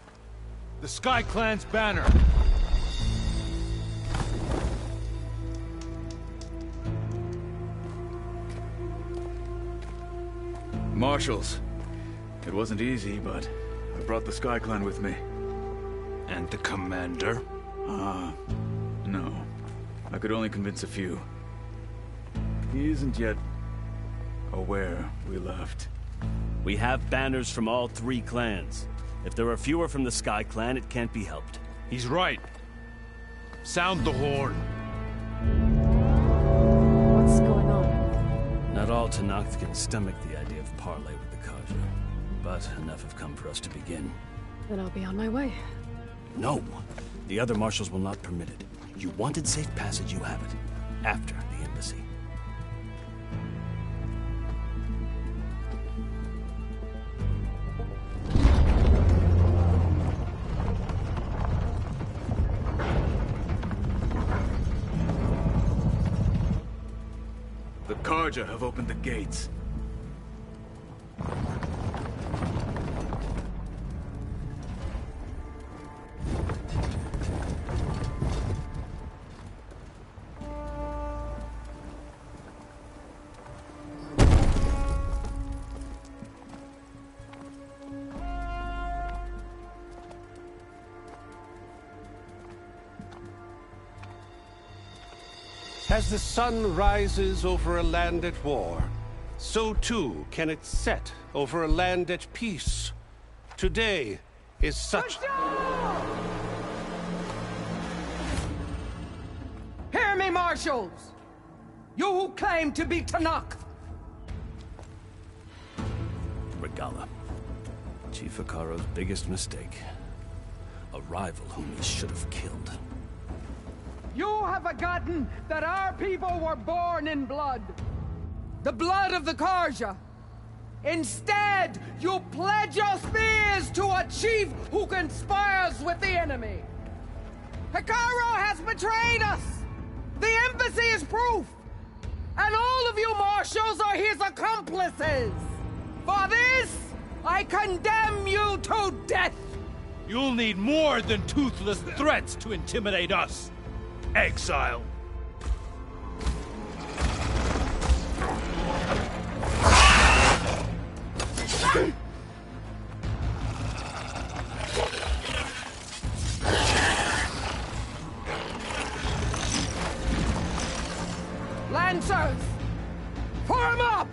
The Sky Clan's banner! Marshals. It wasn't easy, but I brought the Sky Clan with me. And the commander? No. I could only convince a few. He isn't yet aware we left. We have banners from all 3 clans. If there are fewer from the Sky Clan, it can't be helped. He's right. Sound the horn. What's going on? Not all Tenakth can stomach the idea of parley with the Karja, but enough have come for us to begin. Then I'll be on my way. No! The other marshals will not permit it. You wanted safe passage, you have it. After the embassy. The Karja have opened the gates. As the sun rises over a land at war, so too can it set over a land at peace. Today is such... Hear me, marshals! You who claim to be Tenakth! Regala. Chief Hekarro's biggest mistake. A rival whom he should have killed. You have forgotten that our people were born in blood. The blood of the Karja. Instead, you pledge your spears to a chief who conspires with the enemy. Hekarro has betrayed us. The embassy is proof. And all of you marshals are his accomplices. For this, I condemn you to death. You'll need more than toothless threats to intimidate us. Exile. Lancers, form up!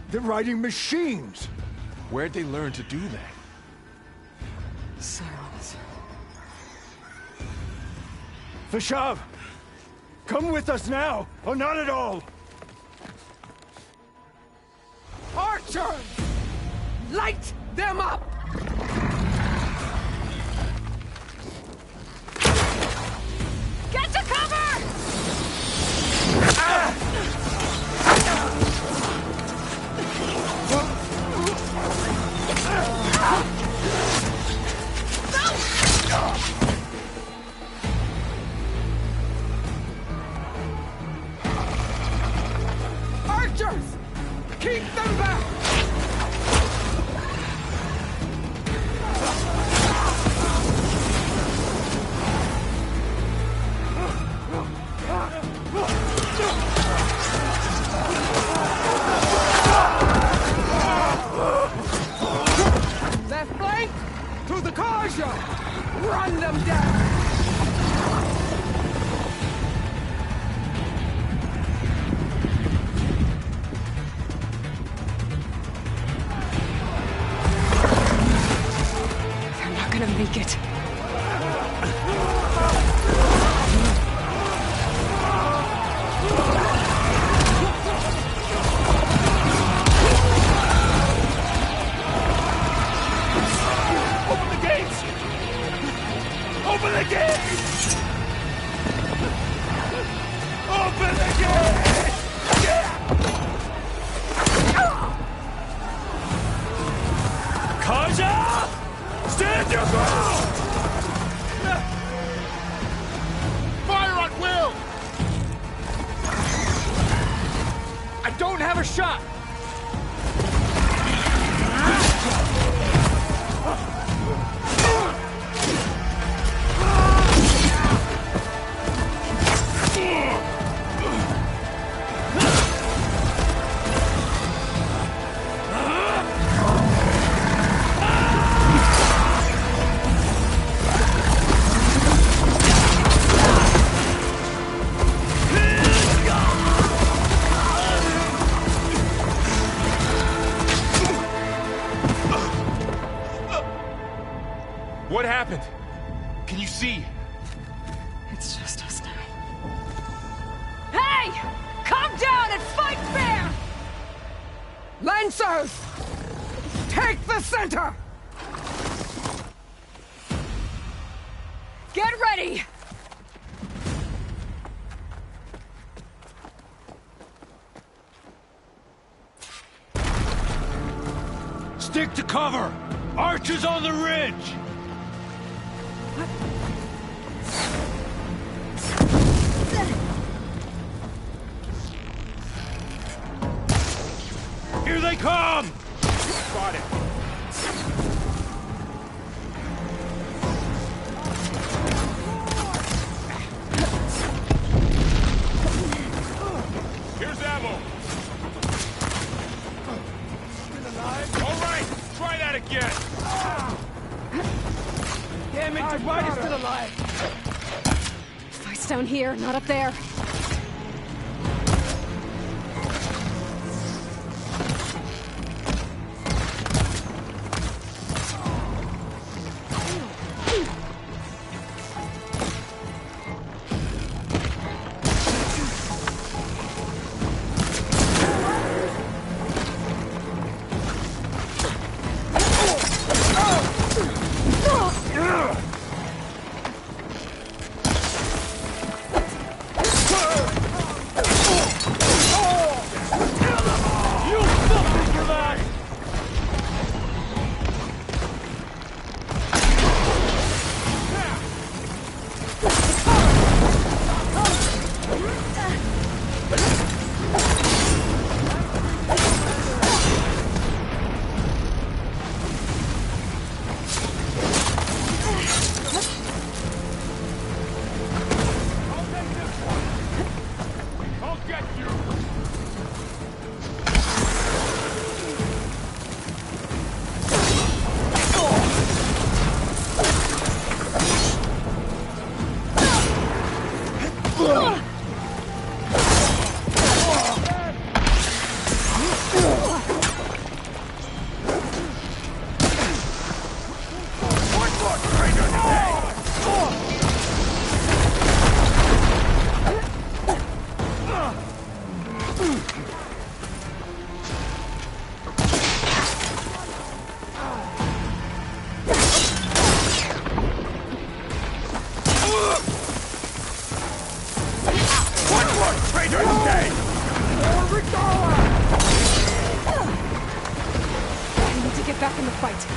They're riding machines. Where'd they learn to do that? Silence. Vashav! Come with us now, or not at all! Archers! Light them up! Get to cover! Archers! Keep them back! Left flank! To the Karja! Run them down! They're not gonna make it. Open the gates! Open the gates! Open the gates! Kaja! Stand your ground! Fire at will! I don't have a shot! What happened? Can you see? It's just us now. Hey! Calm down and fight fair! Lancers! Take the center! Get ready! Stick to cover! Archers on the ridge! Here they come! Got it. Here's ammo. Still alive? All right, try that again. Damn it, everybody's still alive! Fight's down here, not up there. fight.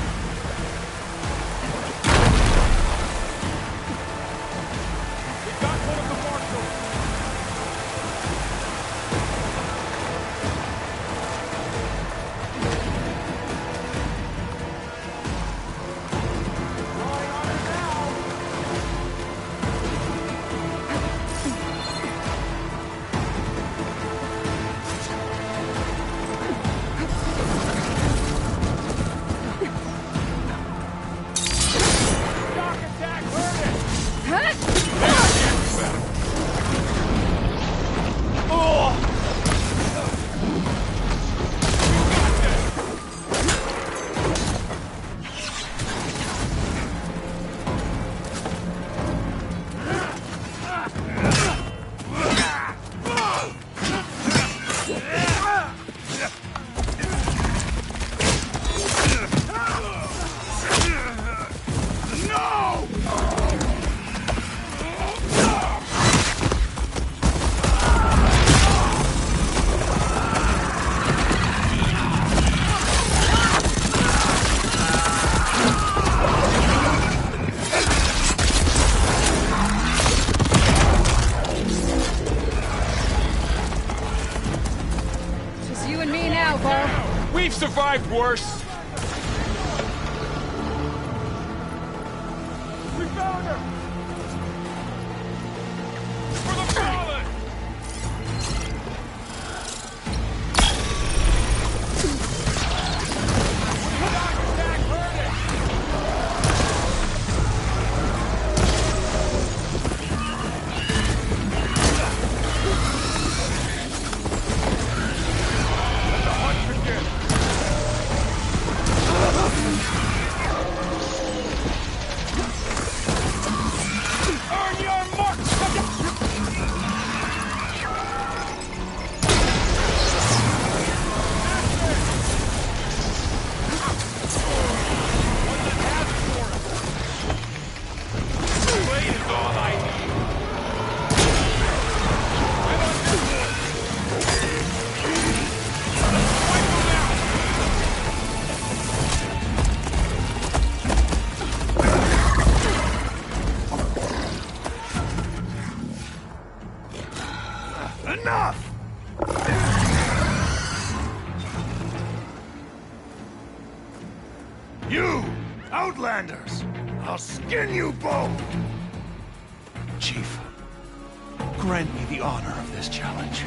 We've survived worse. We found her! For the fallen! Enough! You, Outlanders! I'll skin you both! Chief, grant me the honor of this challenge.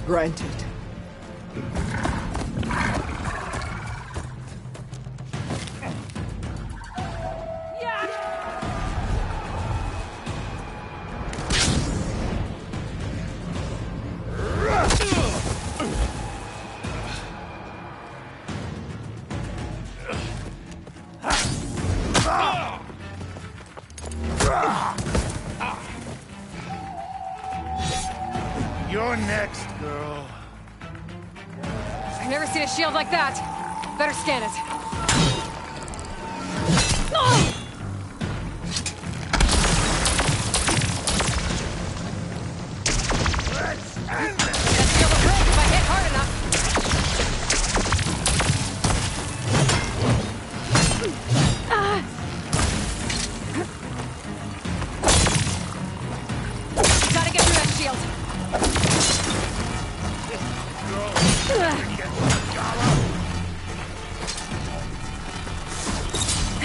Granted. You're next, girl. I've never seen a shield like that. Better scan it. Let's end this! That shield will break if I hit hard enough. Gotta get through that shield.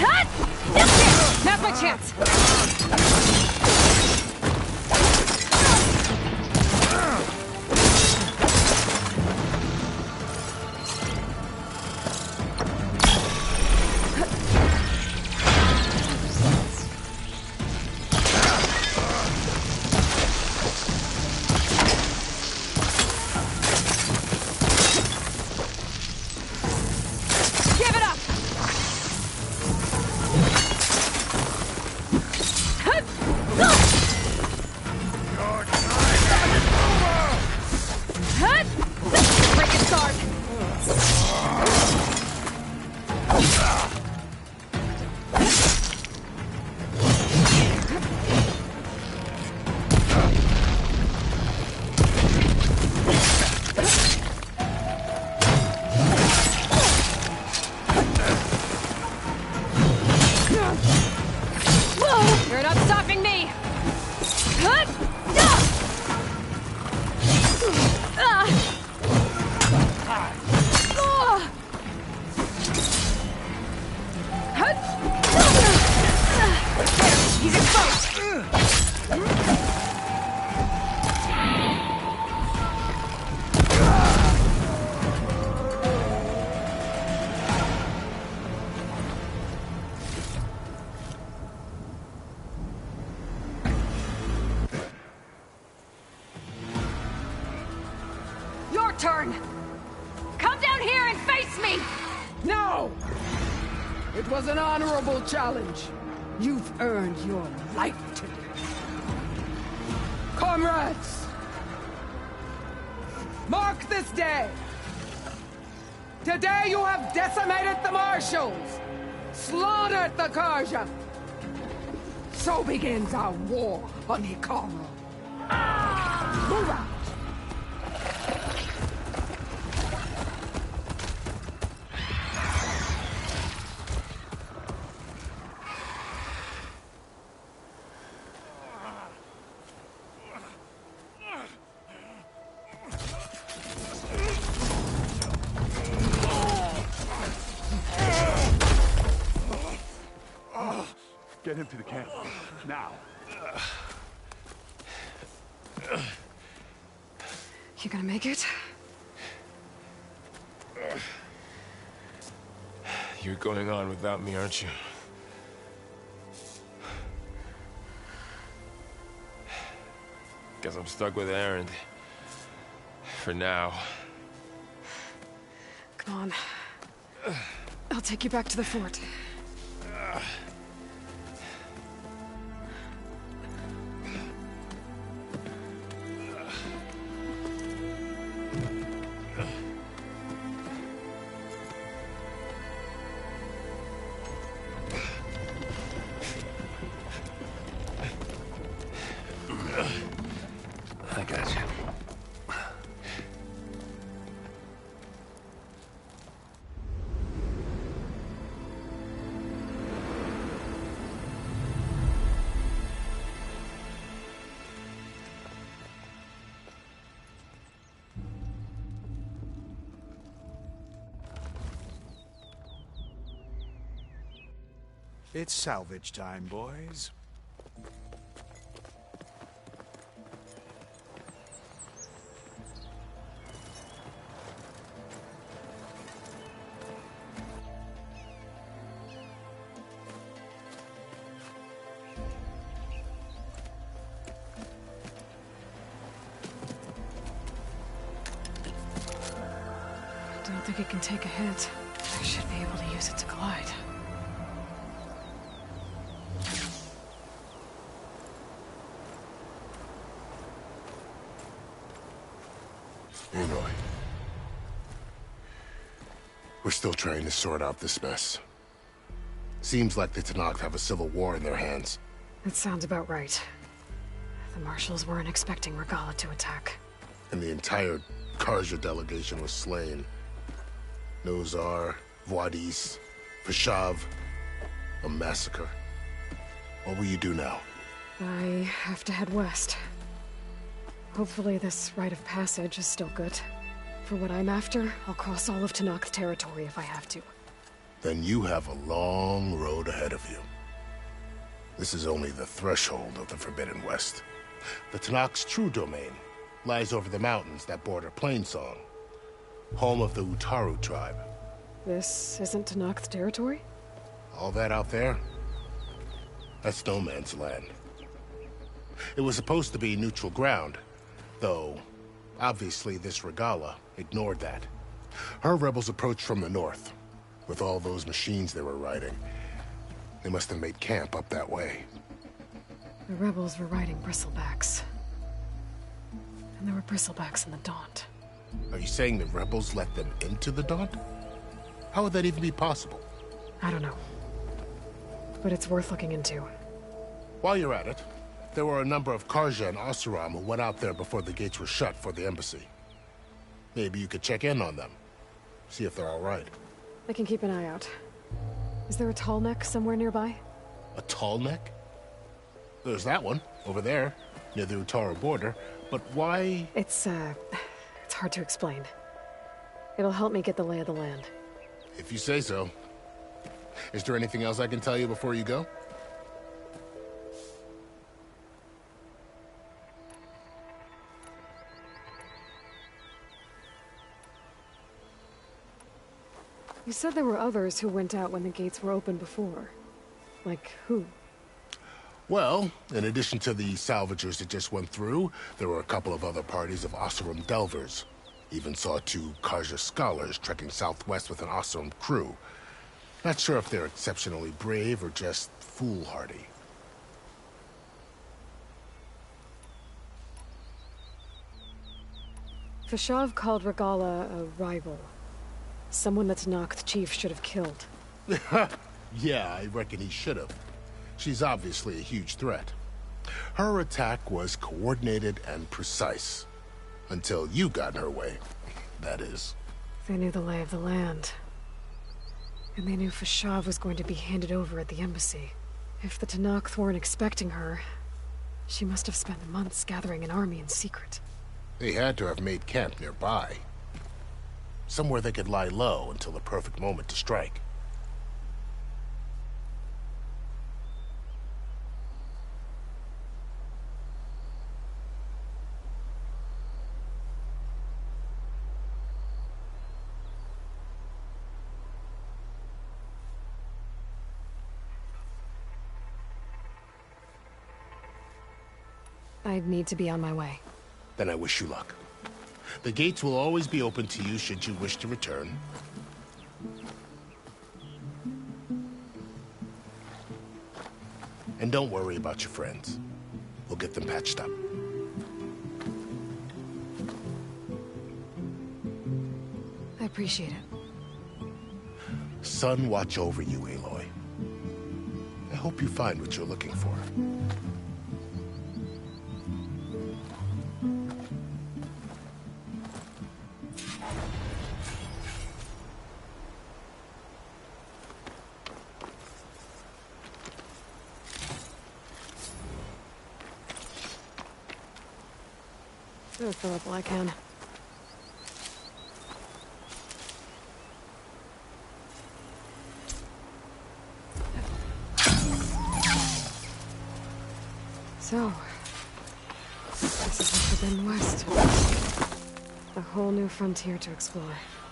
Hut! turn! Come down here and face me! No! It was an honorable challenge. You've earned your life today. Comrades! Mark this day! Today you have decimated the Marshals! Slaughtered the Karja! So begins our war on Hikaru. Move out! Get him to the camp. Now. You gonna make it? You're going on without me, aren't you? Guess I'm stuck with Aaron. For now. Come on. I'll take you back to the fort. I got you. It's salvage time, boys. Don't think it can take a hit. I should be able to use it to glide. Aloy. We're still trying to sort out this mess. Seems like the Tenakth have a civil war in their hands. That sounds about right. The Marshals weren't expecting Regala to attack. And the entire Karja delegation was slain. Nozar, Wadis, Vashav, a massacre. What will you do now? I have to head west. Hopefully this rite of passage is still good. For what I'm after, I'll cross all of Tenakth territory if I have to. Then you have a long road ahead of you. This is only the threshold of the Forbidden West. The Tenakth's true domain lies over the mountains that border Plainsong, home of the Utaru tribe. This isn't Tenakth territory? All that out there? That's no man's land. It was supposed to be neutral ground, though obviously this Regala ignored that. Her rebels approached from the north. With all those machines they were riding, they must have made camp up that way. The rebels were riding bristlebacks. And there were bristlebacks in the Daunt. Are you saying the rebels let them into the Daunt? How would that even be possible? I don't know. But it's worth looking into. While you're at it, there were a number of Karja and Oseram who went out there before the gates were shut for the embassy. Maybe you could check in on them. See if they're all right. I can keep an eye out. Is there a tall neck somewhere nearby? A tall neck? There's that one, over there, near the Utaru border. But why? It's hard to explain. It'll help me get the lay of the land. If you say so. Is there anything else I can tell you before you go? You said there were others who went out when the gates were open before. Like who? Well, in addition to the salvagers that just went through, there were a couple of other parties of Oseram Delvers. Even saw 2 Karja scholars trekking southwest with an awesome crew. Not sure if they're exceptionally brave or just foolhardy. Fashav called Regala a rival. Someone that Tanakh chief should have killed. Yeah, I reckon he should have. She's obviously a huge threat. Her attack was coordinated and precise. Until you got in her way, that is. They knew the lay of the land. And they knew Fashav was going to be handed over at the embassy. If the Tanakh weren't expecting her, she must have spent months gathering an army in secret. They had to have made camp nearby. Somewhere they could lie low until the perfect moment to strike. I need to be on my way. Then I wish you luck. The gates will always be open to you should you wish to return. And don't worry about your friends. We'll get them patched up. I appreciate it. Sun watch over you, Aloy. I hope you find what you're looking for. I'll fill up all I can. So, this is the Forbidden West. A whole new frontier to explore.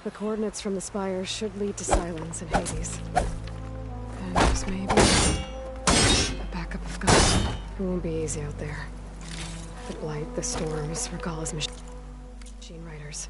The coordinates from the spire should lead to Silence and Hades. And just maybe a backup of God. It won't be easy out there. The Blight, the Storms, Regala's machine riders.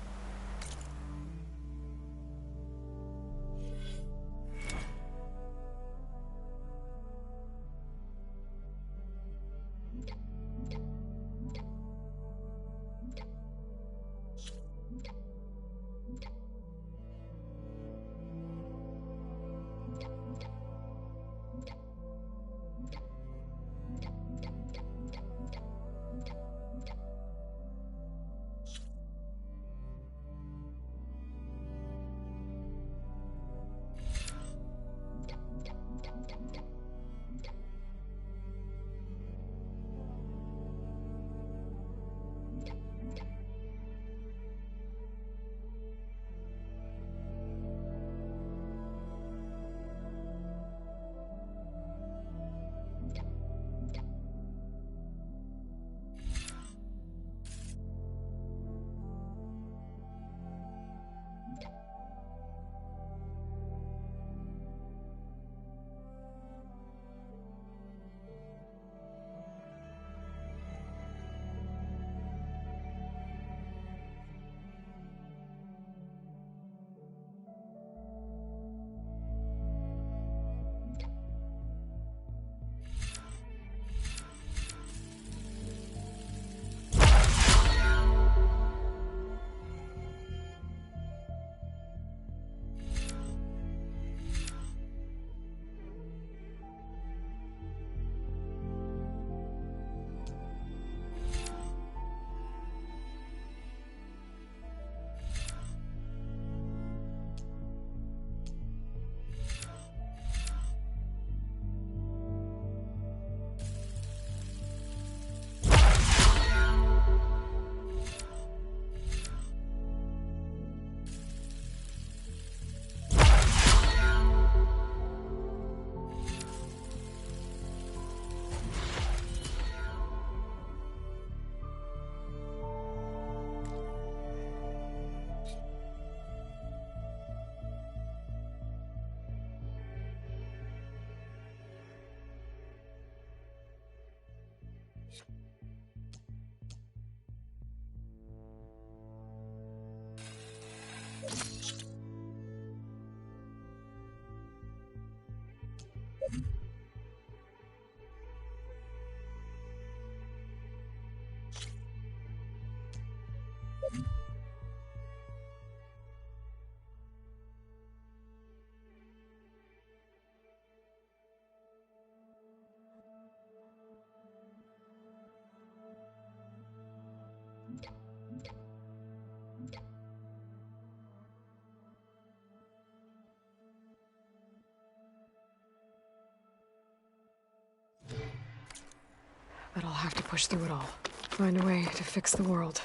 have to push through it all. Find a way to fix the world.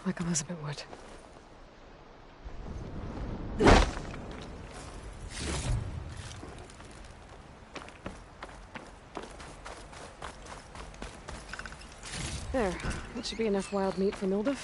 Like Elizabeth would. There. That should be enough wild meat for Mildev.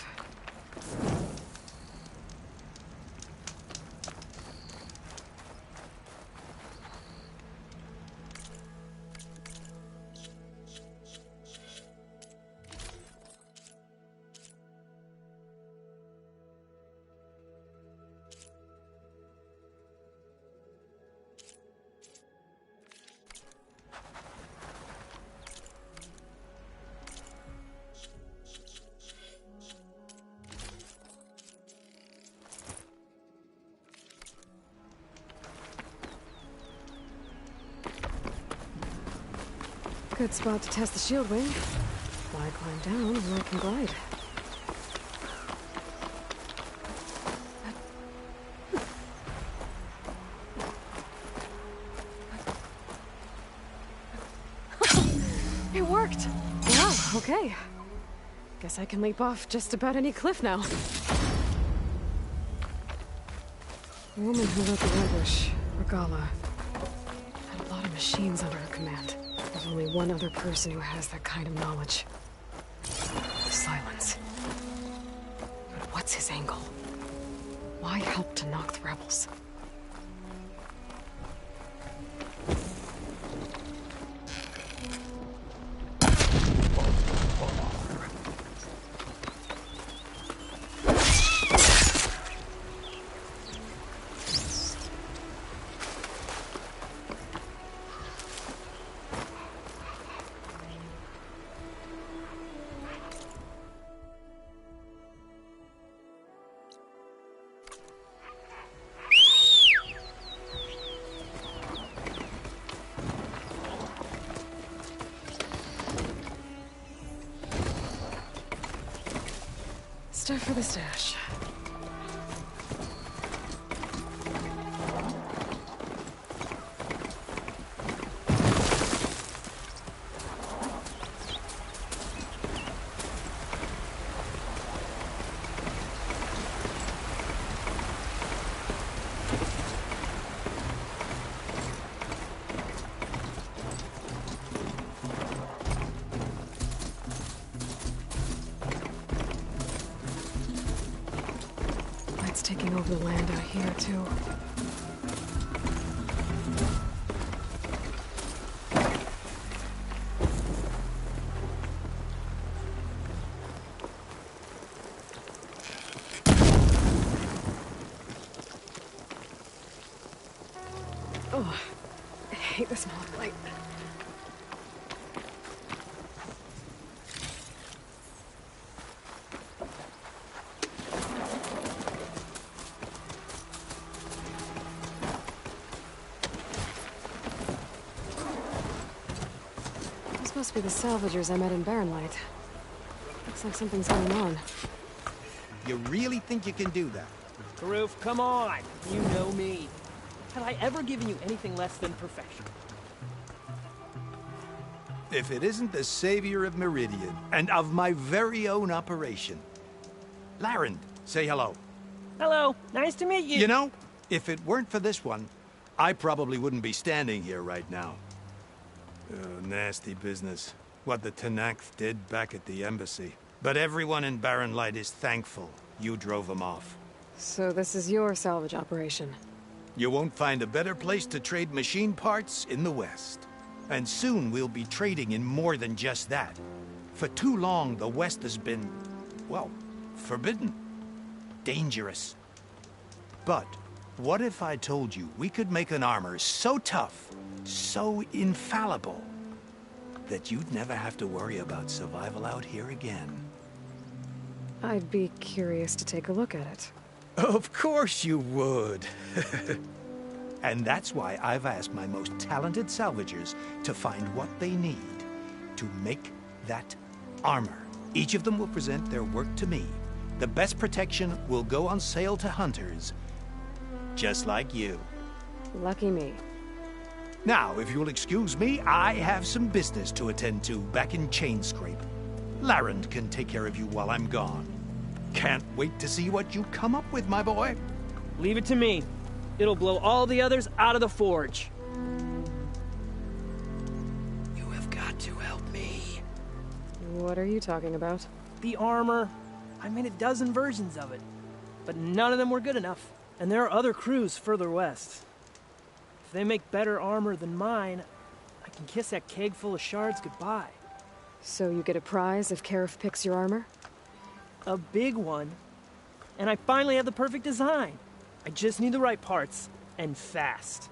Good spot to test the shield wing. Why climb down when I can glide? It worked! Wow, okay. Guess I can leap off just about any cliff now. The woman who led the ambush, Regala, had a lot of machines under her command. There's only one other person who has that kind of knowledge. Silence. But what's his angle? Why help to knock the rebels? Stuff for the stash. Taking over the land out here, too. Oh, I hate the smell of light. Must be the salvagers I met in Barrenlight. Looks like something's going on. You really think you can do that? Karoof, come on! You know me. Have I ever given you anything less than perfection? If it isn't the savior of Meridian, and of my very own operation. Laren, say hello. Hello, nice to meet you. You know, if it weren't for this one, I probably wouldn't be standing here right now. Oh, nasty business. What the Tenakth did back at the embassy. But everyone in Barrenlight is thankful you drove them off. So this is your salvage operation? You won't find a better place to trade machine parts in the West. And soon we'll be trading in more than just that. For too long, the West has been, well, forbidden. Dangerous. But what if I told you we could make an armor so tough, so infallible, that you'd never have to worry about survival out here again? I'd be curious to take a look at it. Of course you would. And that's why I've asked my most talented salvagers to find what they need to make that armor. Each of them will present their work to me. The best protection will go on sale to hunters, just like you. Lucky me. Now, if you'll excuse me, I have some business to attend to back in Chainscrape. Larend can take care of you while I'm gone. Can't wait to see what you come up with, my boy. Leave it to me. It'll blow all the others out of the forge. You have got to help me. What are you talking about? The armor. I made a dozen versions of it, but none of them were good enough. And there are other crews further west. If they make better armor than mine, I can kiss that keg full of shards goodbye. So you get a prize if Karif picks your armor? A big one. And I finally have the perfect design. I just need the right parts, and fast.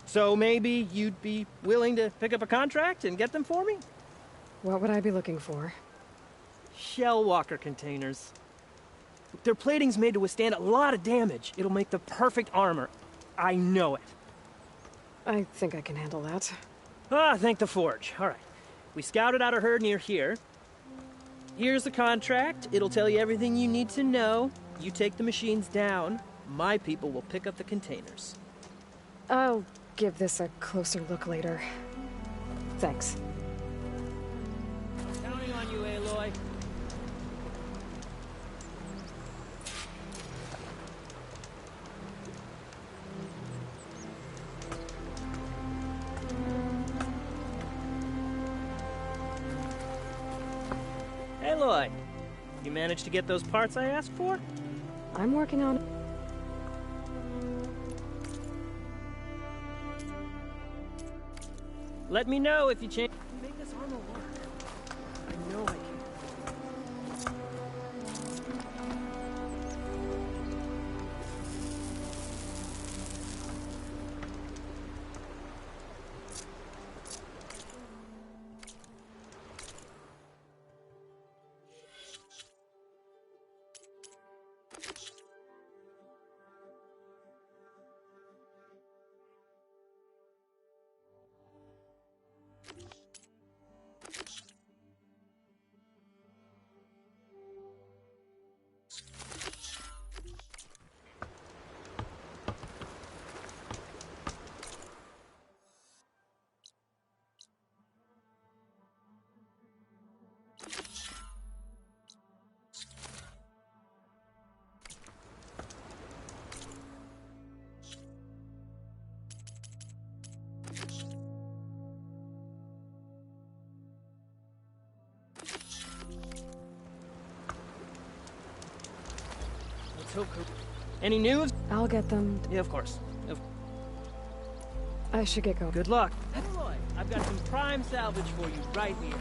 So maybe you'd be willing to pick up a contract and get them for me? What would I be looking for? Shell walker containers. Their plating's made to withstand a lot of damage. It'll make the perfect armor. I know it. I think I can handle that. Ah, thank the forge. All right. We scouted out a herd near here. Here's the contract. It'll tell you everything you need to know. You take the machines down. My people will pick up the containers. I'll give this a closer look later. Thanks. Counting on you, Aloy. Aloy, you managed to get those parts I asked for? I'm working on it. Let me know if you change. Make this armor work. I know I can. Any news? I'll get them. Yeah, of course. I should get going. Good luck. Roy, I've got some prime salvage for you right here.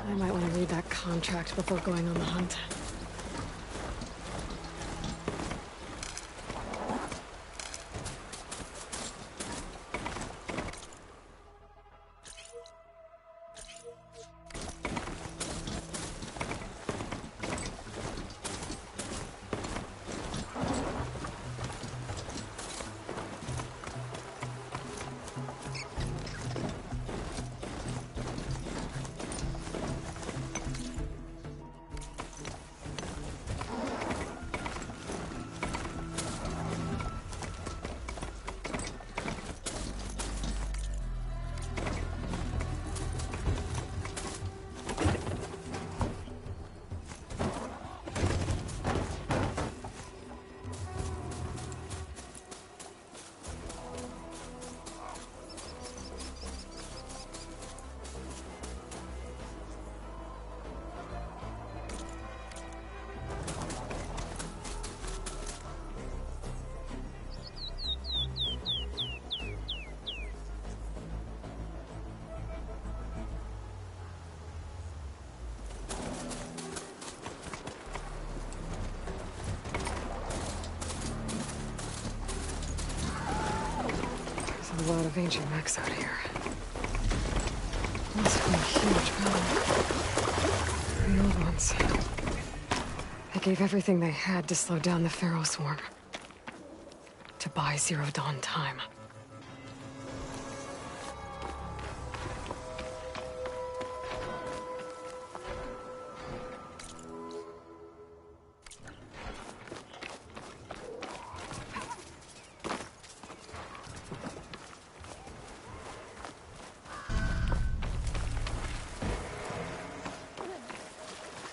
I might want to read that contract before going on the hunt. A lot of ancient mechs out here. Must be a huge problem. The old ones. gave everything they had to slow down the Pharaoh swarm. To buy Zero Dawn time.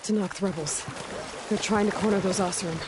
Tanakh rebels. They're trying to corner those Oseram.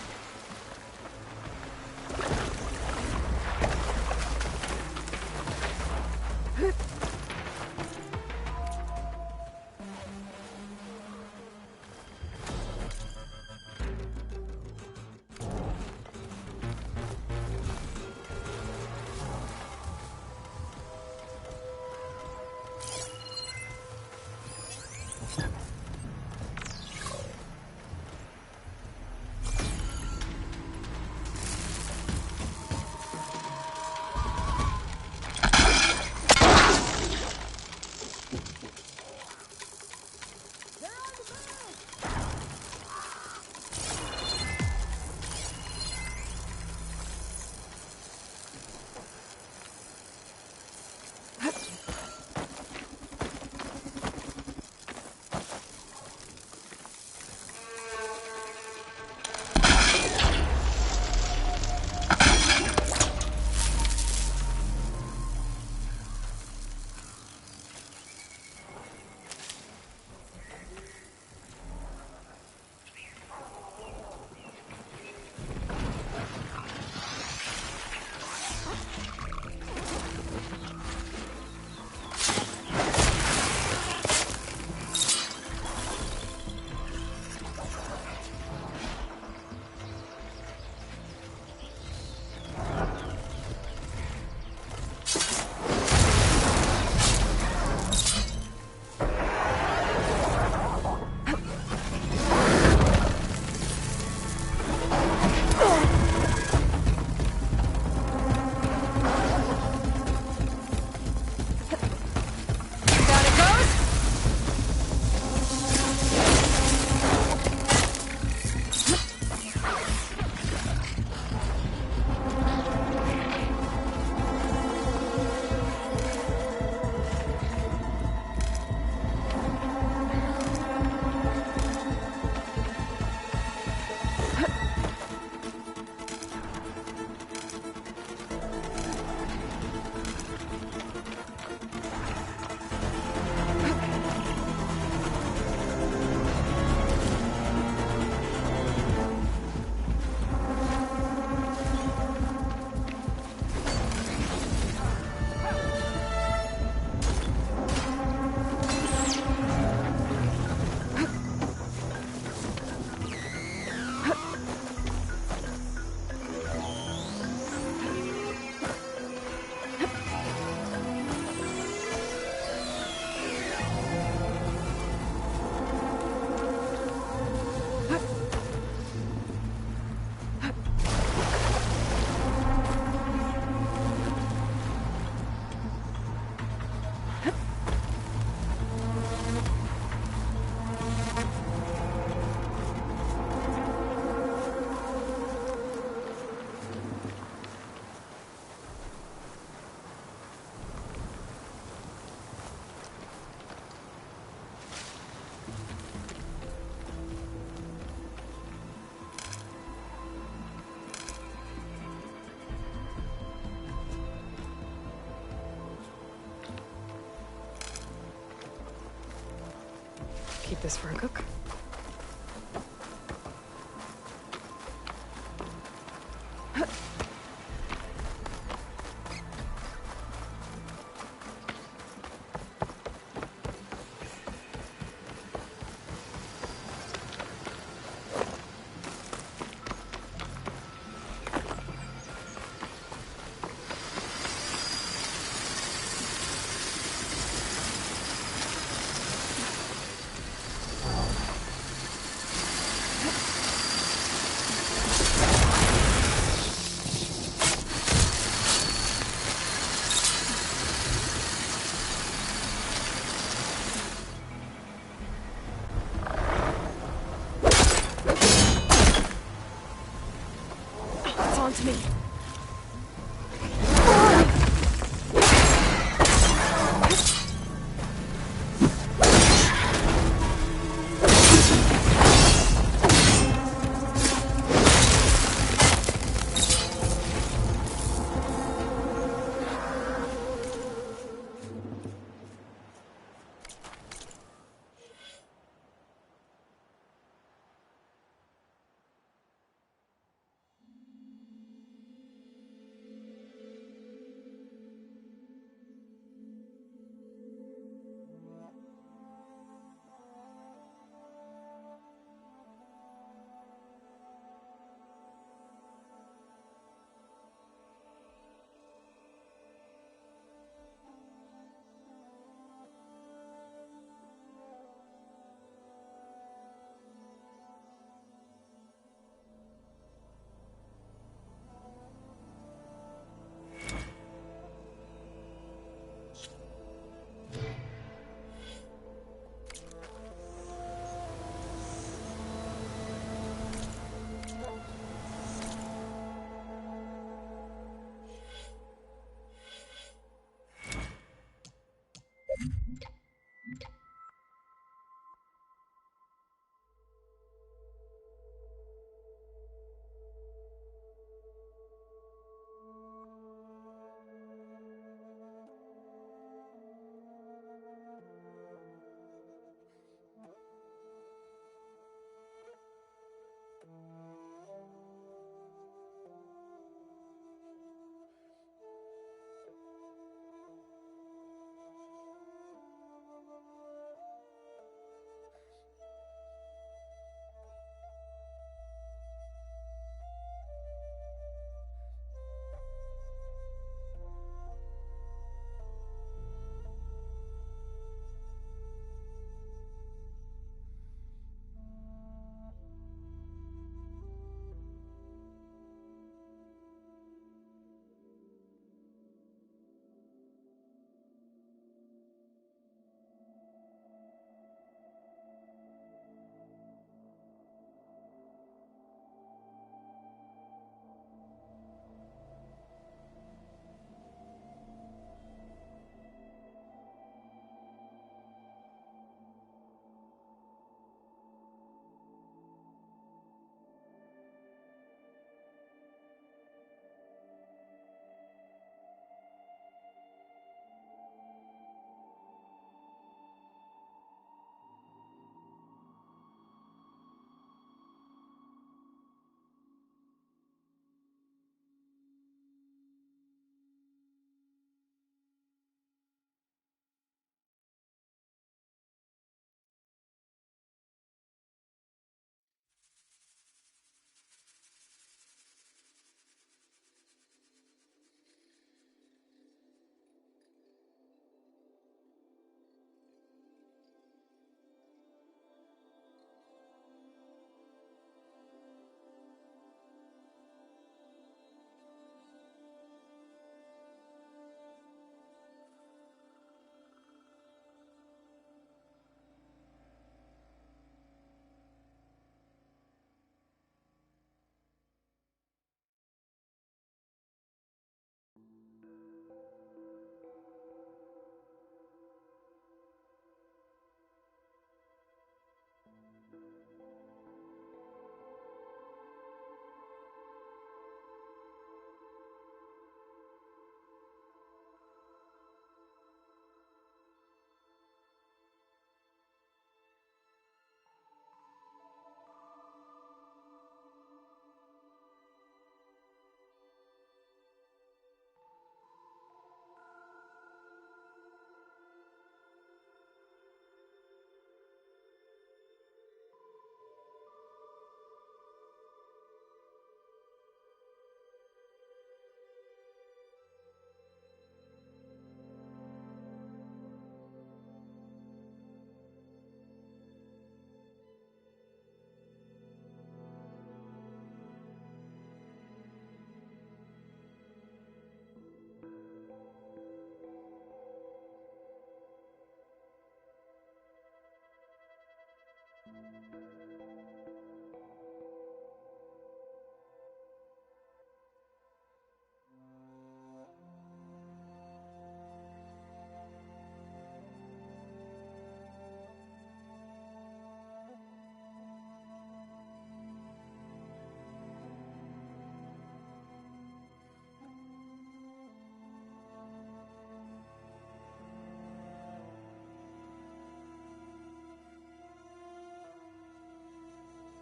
Keep this for a cook. Huh.